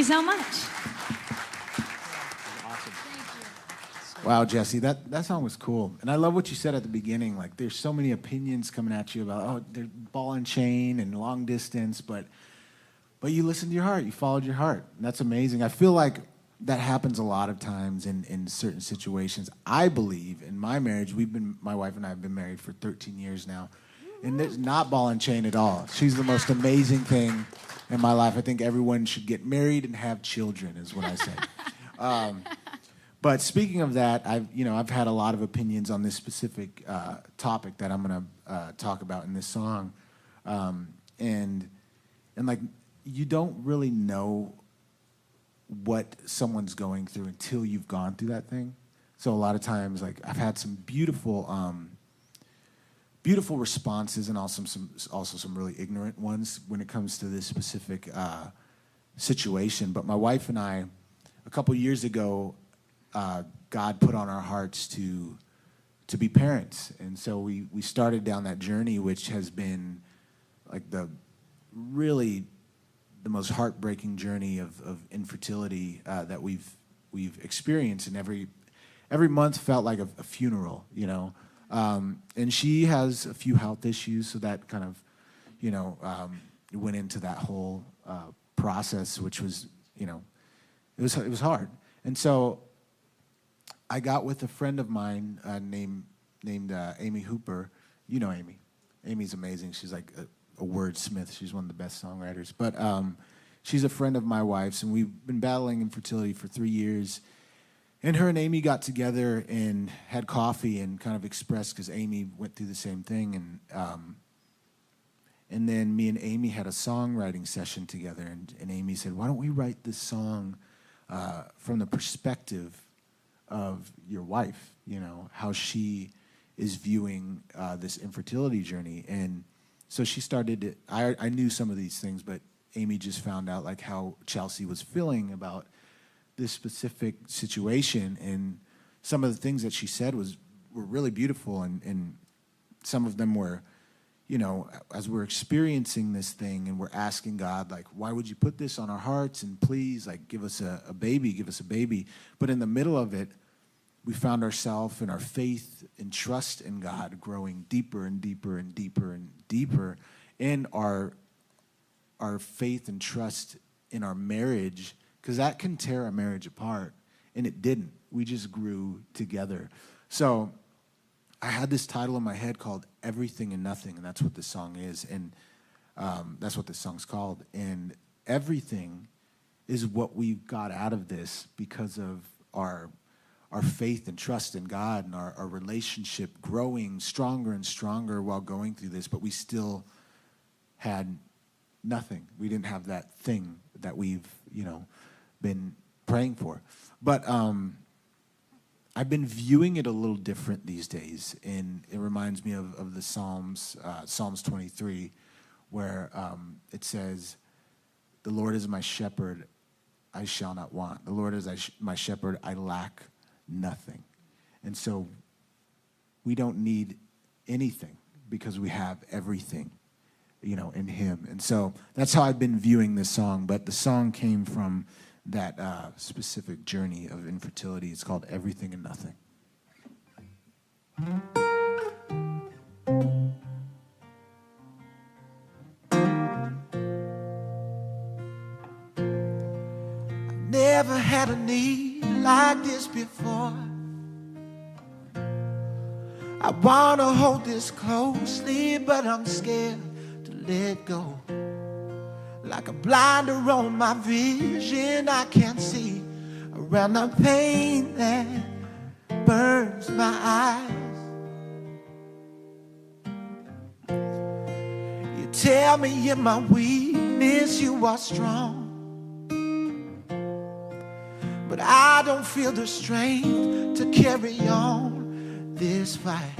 so much. Wow, Jesse, that song was cool. And I love what you said at the beginning. Like, there's so many opinions coming at you about, oh, they're ball and chain and long distance, but you listened to your heart. You followed your heart. And that's amazing. I feel like that happens a lot of times in certain situations. I believe in my marriage, my wife and I have been married for 13 years now, and it's not ball and chain at all. She's the most amazing thing in my life. I think everyone should get married and have children, is what I say. But speaking of that, I've had a lot of opinions on this specific topic that I'm going to talk about in this song, and like, you don't really know what someone's going through until you've gone through that thing. So a lot of times, like, I've had some beautiful responses, and also some really ignorant ones when it comes to this specific situation. But my wife and I, a couple years ago, God put on our hearts to be parents, and so we started down that journey, which has been like the most heartbreaking journey of infertility that we've experienced, and every month felt like a funeral, you know. And she has a few health issues, so that kind of went into that whole process, which was, it was hard. And so I got with a friend of mine named Amy Hooper. You know Amy. Amy's amazing. She's like a wordsmith. She's one of the best songwriters. But she's a friend of my wife's, and we've been battling infertility for 3 years. And her and Amy got together and had coffee and kind of expressed, because Amy went through the same thing. And then me and Amy had a songwriting session together, and Amy said, why don't we write this song from the perspective of your wife, how she is viewing this infertility journey. And so she started I knew some of these things, but Amy just found out like how Chelsea was feeling about this specific situation, and some of the things that she said were really beautiful, and some of them were, as we're experiencing this thing and we're asking God, like, why would you put this on our hearts, and please, like, give us a baby. But in the middle of it, we found ourselves in our faith and trust in God growing deeper and deeper and deeper and deeper, in our faith and trust in our marriage, because that can tear a marriage apart, and it didn't. We just grew together. So I had this title in my head called Everything and Nothing, and that's what this song is, and that's what this song's called. And everything is what we got out of this because of our faith and trust in God, and our relationship growing stronger and stronger while going through this, but we still had nothing. We didn't have that thing that we've, been praying for. But I've been viewing it a little different these days, and it reminds me of the Psalms 23, where it says, the Lord is my shepherd, I shall not want. The Lord is my shepherd, I lack nothing. And so we don't need anything because we have everything, in him. And so that's how I've been viewing this song. But the song came from that specific journey of infertility. It's called Everything and Nothing. I've never had a need like this before. I want to hold this closely, but I'm scared to let go. Like a blinder on my vision, I can't see around the pain that burns my eyes. You tell me in my weakness you are strong, but I don't feel the strength to carry on this fight.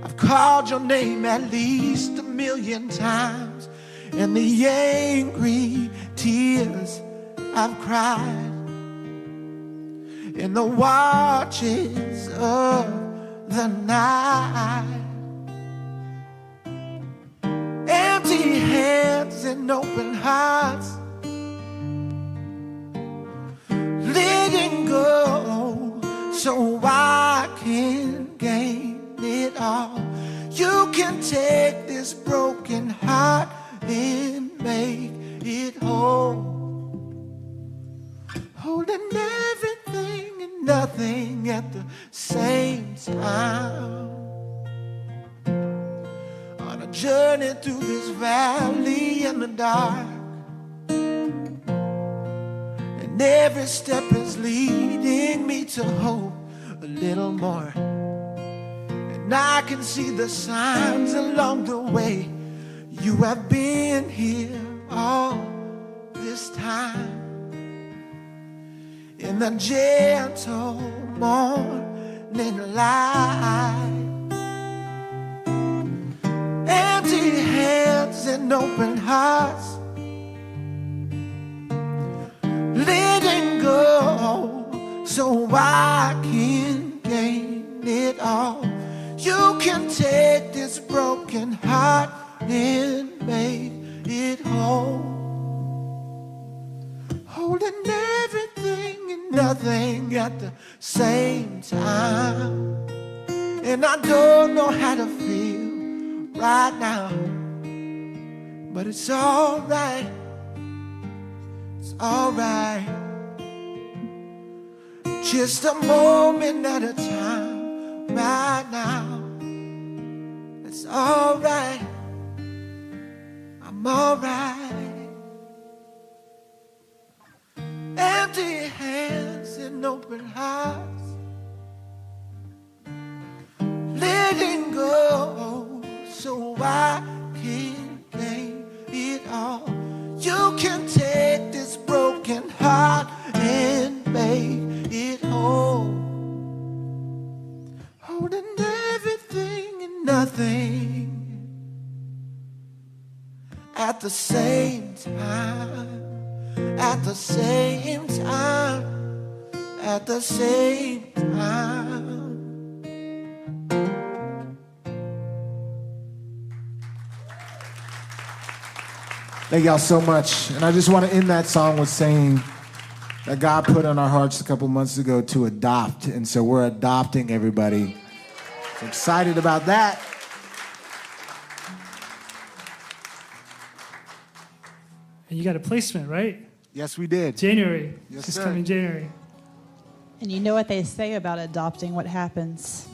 I've called your name at least 1,000,000 times, and the angry tears I've cried in the watches of the night. Empty hands and open hearts, so I can gain it all. You can take this broken heart and make it whole. Holding everything and nothing at the same time. On a journey through this valley in the dark. And every step is leading me to hope a little more. And I can see the signs along the way. You have been here all this time. In the gentle morning light. Empty hands and open hearts. Letting go so I can gain it all. You can take this broken heart and make it whole. Holding everything and nothing at the same time. And I don't know how to feel right now, but it's alright. It's alright. Just a moment at a time right now. It's alright. I'm alright. Empty hands and open hearts. Letting go so I can gain it all. You can take this broken heart and make it whole. Holding everything and nothing at the same time. At the same time. At the same time. Thank y'all so much. And I just want to end that song with saying that God put on our hearts a couple months ago to adopt. And so we're adopting everybody. So excited about that. And you got a placement, right? Yes, we did. January. Yes, This sir. coming January. And you know what they say about adopting, what happens?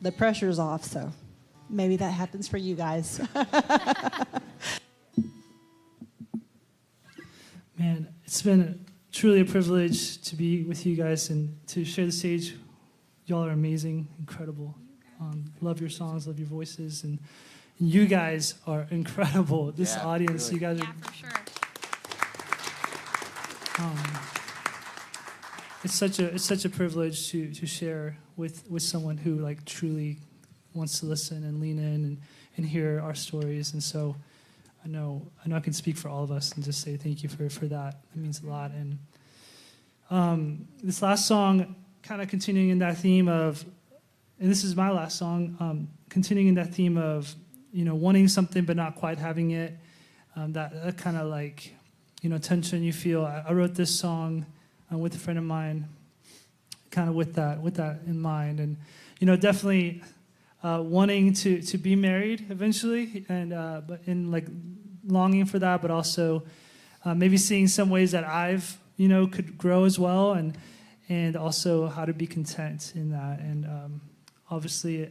The pressure's off, so maybe that happens for you guys. Man, it's been truly a privilege to be with you guys and to share the stage. Y'all are amazing, incredible. Love your songs, love your voices, and you guys are incredible. This audience, really. you guys are. Yeah, for sure. It's such a privilege to share with someone who like truly wants to listen and lean in and hear our stories. And so I know I can speak for all of us and just say thank you for that. It means a lot. And this last song, kind of continuing in that theme of, and this is my last song, continuing in that theme of, wanting something but not quite having it. That kind of like, tension you feel. I wrote this song with a friend of mine, kind of with that in mind, and definitely wanting to be married eventually, and but in like longing for that, but also maybe seeing some ways that I've could grow as well, and also how to be content in that. And obviously,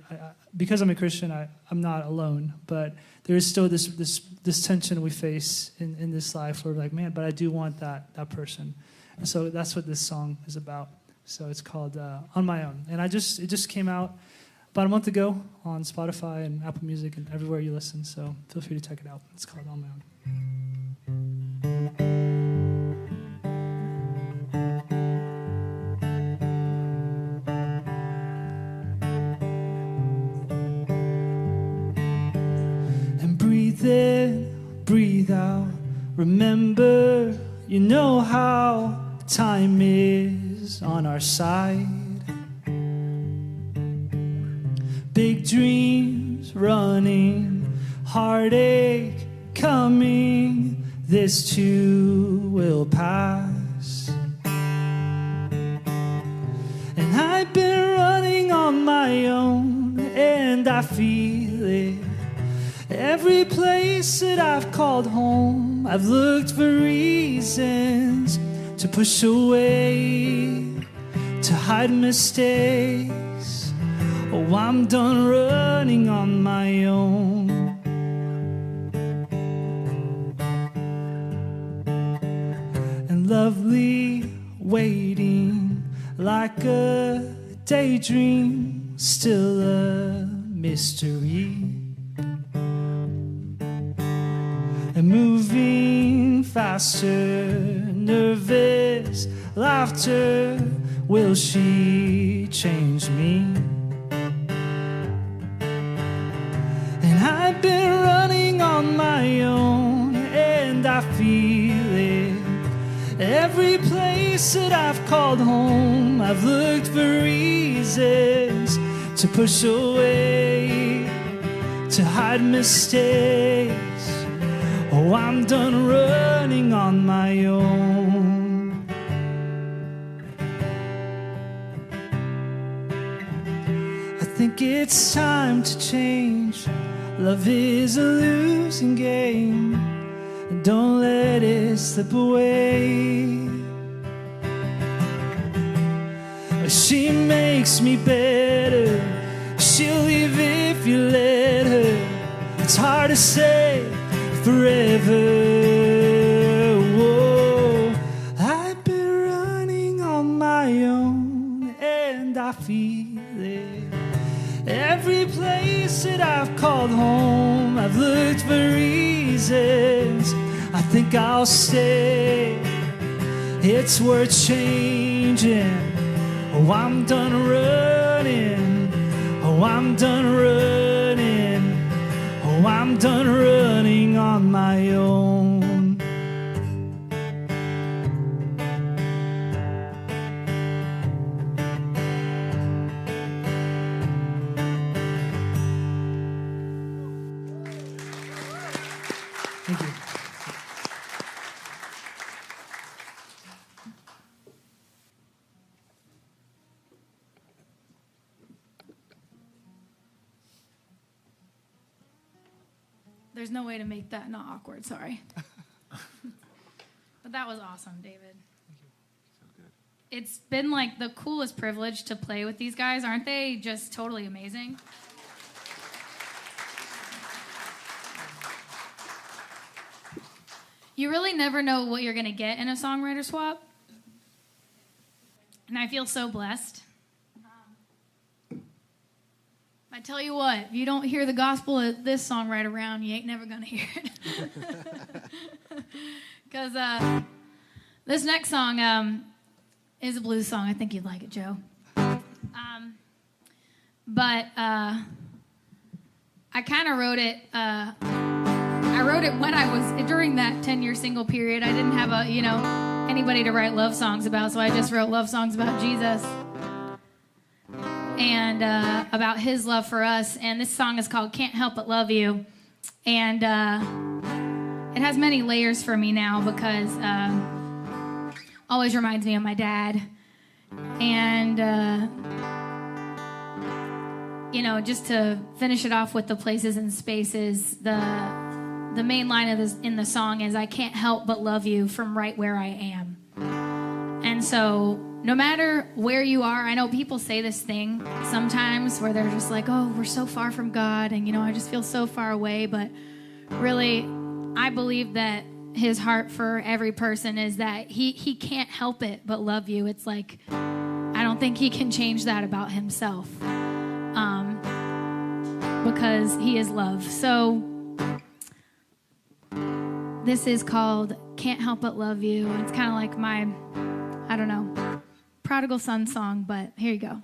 because I'm a Christian, I'm not alone, but there is still this tension we face in this life where we're like, man, but I do want that person. And so that's what this song is about. So it's called On My Own. And it just came out about a month ago on Spotify and Apple Music and everywhere you listen. So feel free to check it out. It's called On My Own. Breathe in, breathe out. Remember, you know how time is on our side. Big dreams running, heartache coming. This too will pass. And I've been I feel it. Every place that I've called home, I've looked for reasons to push away, to hide mistakes. Oh, I'm done running on my own. And lovely waiting like a daydream, still a mystery. And moving faster, nervous laughter, will she change me? And I've been running on my own, and I feel it. Every place that I've called home, I've looked for reasons to push away, to hide mistakes. Oh, I'm done running on my own. I think it's time to change. Love is a losing game. Don't let it slip away. She makes me better. She'll leave if you let her. It's hard to say forever. Whoa. I've been running on my own, and I feel it. Every place that I've called home, I've looked for reasons. I think I'll stay. It's worth changing. Oh, I'm done running. Oh, I'm done running. Oh, I'm done running on my own. Thank you. There's no way to make that not awkward, sorry. But that was awesome, David. It's been like the coolest privilege to play with these guys. Aren't they just totally amazing? You really never know what you're going to get in a songwriter swap. And I feel so blessed. I tell you what, if you don't hear the gospel of this songwriter round, you ain't never going to hear it. Because this next song is a blues song. I think you'd like it, Joe. But I kind of wrote it... I wrote it when I was during that 10-year single period. I didn't have anybody to write love songs about, so I just wrote love songs about Jesus and about his love for us. And this song is called Can't Help But Love You. And it has many layers for me now because always reminds me of my dad. And just to finish it off with the places and spaces, the main line of this in the song is, I can't help but love you from right where I am. And so no matter where you are, I know people say this thing sometimes where they're just like, oh, we're so far from God, and I just feel so far away. But really, I believe that his heart for every person is that he can't help it but love you. It's like, I don't think he can change that about himself, because he is love. So this is called Can't Help But Love You. It's kind of like my, prodigal son song, but here you go.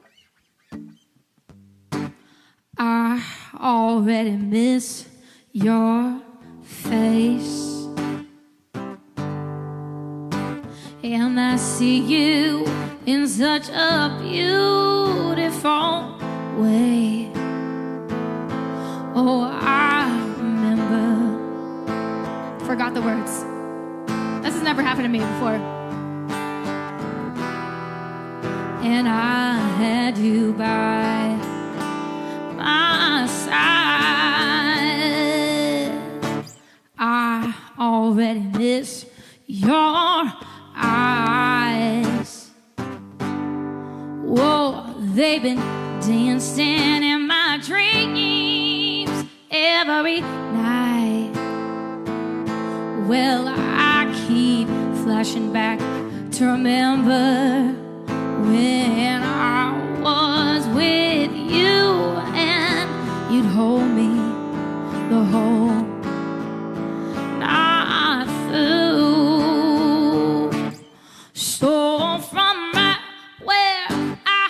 I already miss your face, and I see you in such a beautiful way. Oh, I remember. Forgot the words. This has never happened to me before. And I had you by my side. They've been dancing in my dreams every night. Well, I keep flashing back to remember when I was with you and you'd hold me the whole night through. So from right where I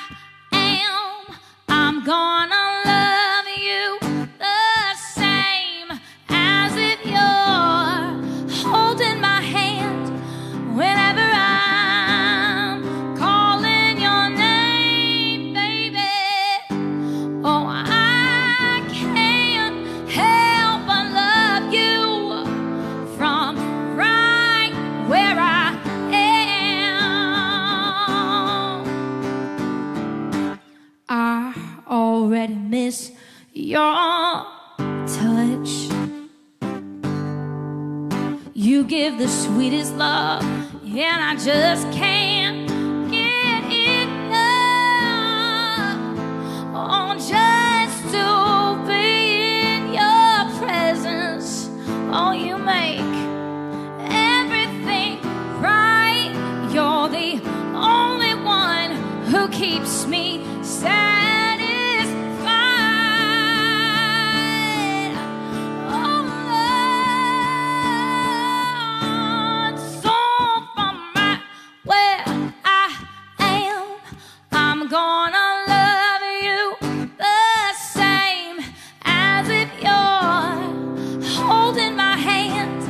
am, I'm gonna love you the same as if you're holding my hand whenever I'm calling your name, baby. Oh, I can't help but love you from right where I am. I already miss your touch. You give the sweetest love, and I just can't get enough. Oh, just to be in your presence. Oh, you make everything right. You're the only one who keeps me satisfied. Oh, Lord, so from right where I am, I'm gonna love you the same as if you're holding my hand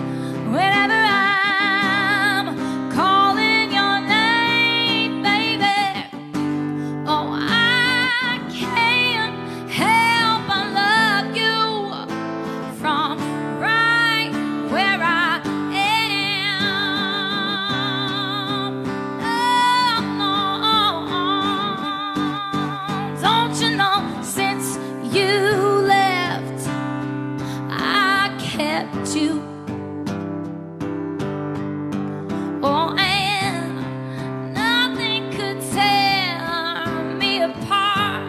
whenever I'm calling your name, baby. Oh, I can't help but love you from right where I am. Oh, don't you know, since you left, I kept you. Oh, and nothing could tear me apart.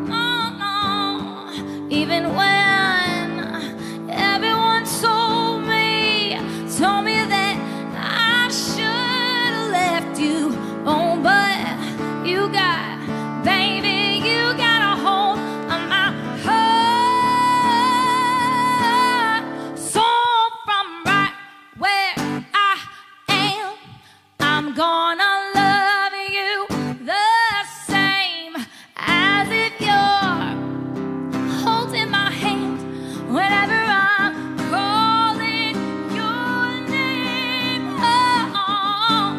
No, no, even when everyone told me that I should have left you. Oh, but you got, baby, you got a hold of my heart. So from right where I am, I'm gonna love you the same as if you're holding my hand whenever I'm calling your name. Oh,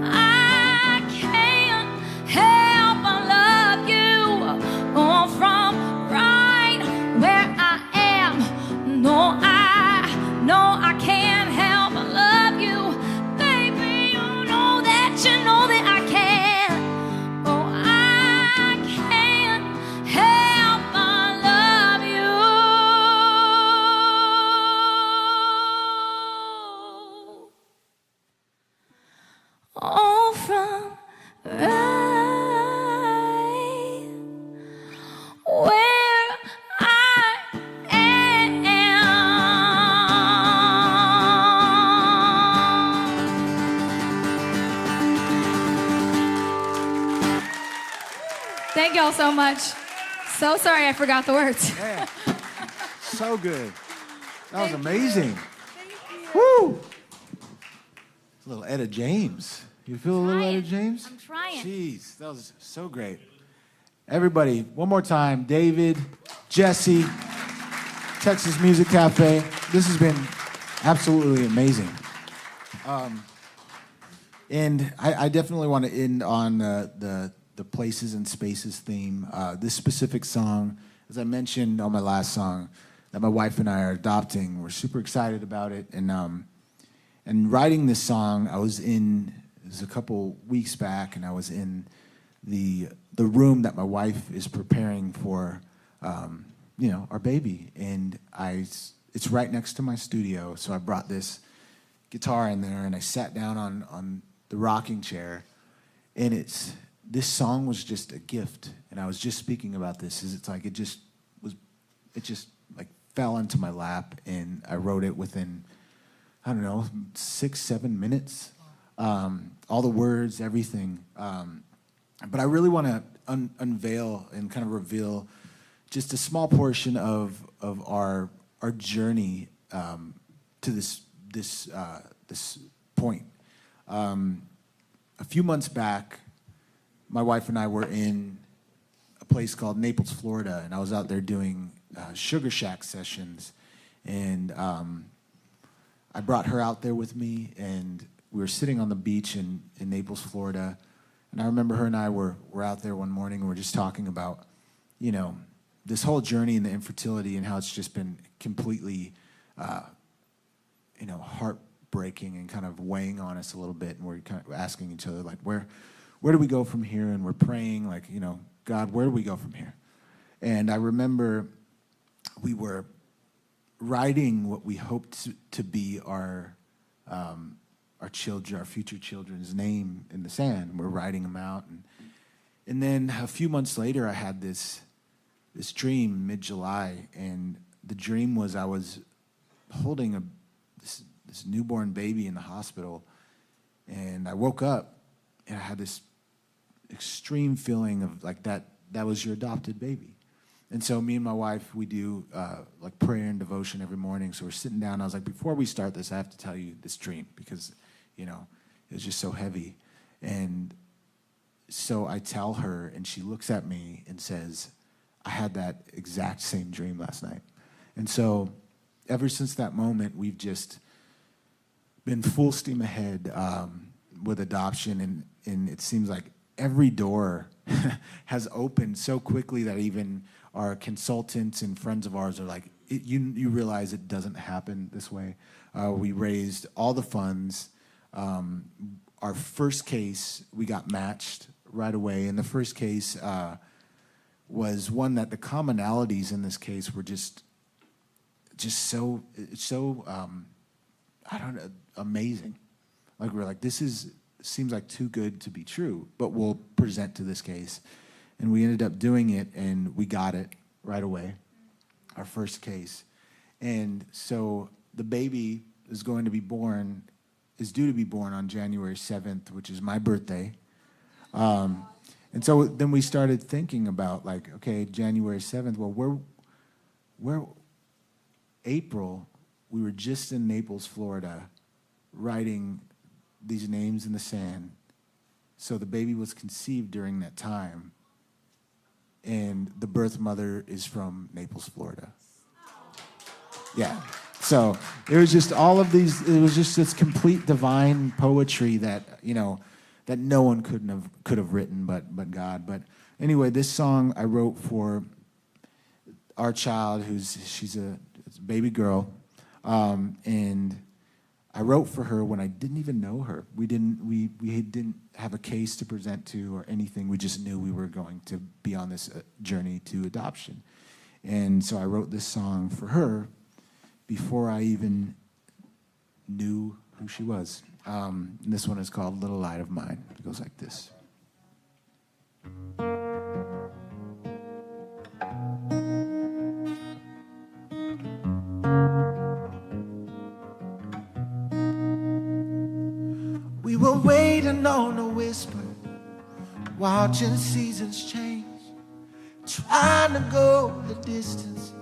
I can't help but love you. Oh, from right where I am. No, I can't help but love you, baby. You know that I can. Oh, I can't help but love you. Oh, from right where I am. Thank y'all so much. So sorry I forgot the words. Yeah. So good. That was amazing. Woo! It's a little Etta James. You feel a little Etta James? I'm trying. Jeez, that was so great. Everybody, one more time. David, Jesse, Texas Music Cafe. This has been absolutely amazing. And I definitely want to end on the places and spaces theme. This specific song, as I mentioned on my last song, that my wife and I are adopting. We're super excited about it. And writing this song, it was a couple weeks back, and I was in the room that my wife is preparing for, our baby. And it's right next to my studio, so I brought this guitar in there, and I sat down on the rocking chair, and it's this song was just a gift, and I was just speaking about this. Is it's like it just like fell into my lap, and I wrote it within, I don't know, 6-7 minutes. All the words, everything. But I really want to unveil and kind of reveal just a small portion of our journey to this point. A few months back, my wife and I were in a place called Naples, Florida, and I was out there doing Sugar Shack sessions, and I brought her out there with me, and we were sitting on the beach in Naples, Florida, and I remember her and I were out there one morning, and we're just talking about, you know, this whole journey in the infertility and how it's just been completely, you know, heartbreaking and kind of weighing on us a little bit, and we're kind of asking each other, like, where do we go from here? And we're praying, like, you know, God, where do we go from here? And I remember we were writing what we hoped to be our children, our future children's name in the sand. We're writing them out, and then a few months later, I had this dream mid-July, and the dream was I was holding this newborn baby in the hospital, and I woke up, and I had this extreme feeling of like that was your adopted baby. And so me and my wife, we do like prayer and devotion every morning. So we're sitting down. I was like, before we start this, I have to tell you this dream because, you know, it was just so heavy. And so I tell her, and she looks at me and says, I had that exact same dream last night. And so ever since that moment, we've just been full steam ahead with adoption. And it seems like every door has opened so quickly that even our consultants and friends of ours are like, you realize it doesn't happen this way. We raised all the funds. Our first case, we got matched right away. And the first case was one that the commonalities in this case were just so I don't know, amazing. Like we're like, seems like too good to be true, but we'll present to this case. And we ended up doing it, and we got it right away, our first case. And so the baby is due to be born on January 7th, which is my birthday. And so then we started thinking about, like, okay, January 7th, well, where April, we were just in Naples, Florida, writing these names in the sand. So the baby was conceived during that time. And the birth mother is from Naples, Florida. Yeah. So it was just all of these, it was just this complete divine poetry that, you know, that no one could have written but God. But anyway, this song I wrote for our child, she's a baby girl. And I wrote for her when I didn't even know her. We didn't have a case to present to or anything. We just knew we were going to be on this journey to adoption. And so I wrote this song for her before I even knew who she was. And this one is called Little Light of Mine. It goes like this. We were waiting on a whisper, watching seasons change, trying to go the distance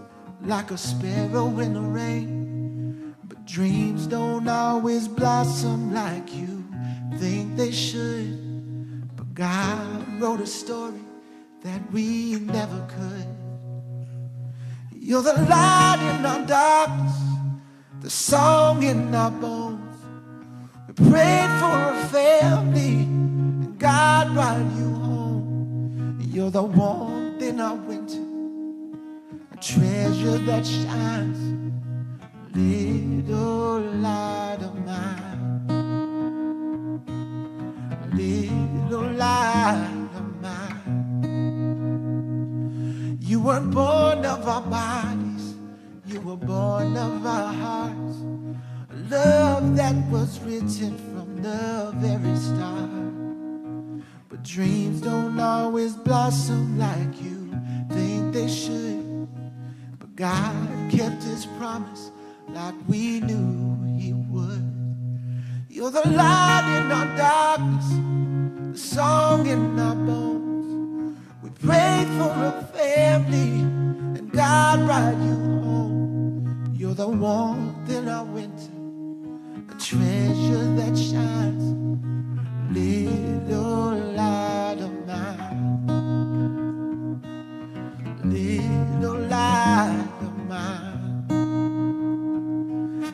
like a sparrow in the rain. But dreams don't always blossom like you think they should. But God wrote a story that we never could. You're the light in our darkness, the song in our bones. We prayed for a family, and God brought you home. You're the warmth in our winter, a treasure that shines. Little light of mine, little light of mine. You weren't born of our bodies, you were born of our hearts. A love that was written from the very start. But But dreams don't always blossom like you think they should. But God kept his promise like we knew he would. You're the light in our darkness, the song in our bones. We prayed for a family and God brought you home. You're the warmth in our winter, a treasure that shines. Little light of mine, little light of mine.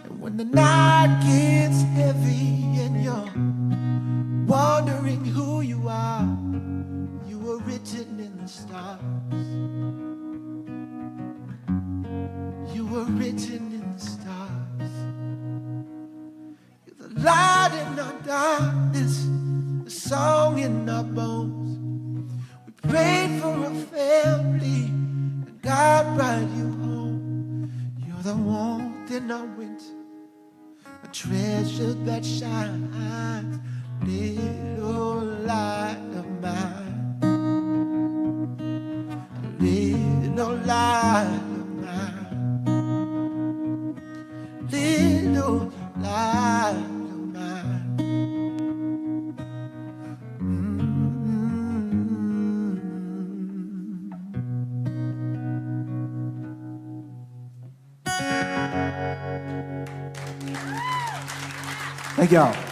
And when the night gets heavy and you're wondering who you are, you were written in the stars. You were written in the stars. You're the light in our darkness, a song in our bones. We prayed for a family and God brought you home. You're the warmth in our winter, a treasure that shines. Little light of mine, little light of mine, little light of mine. Thank y'all.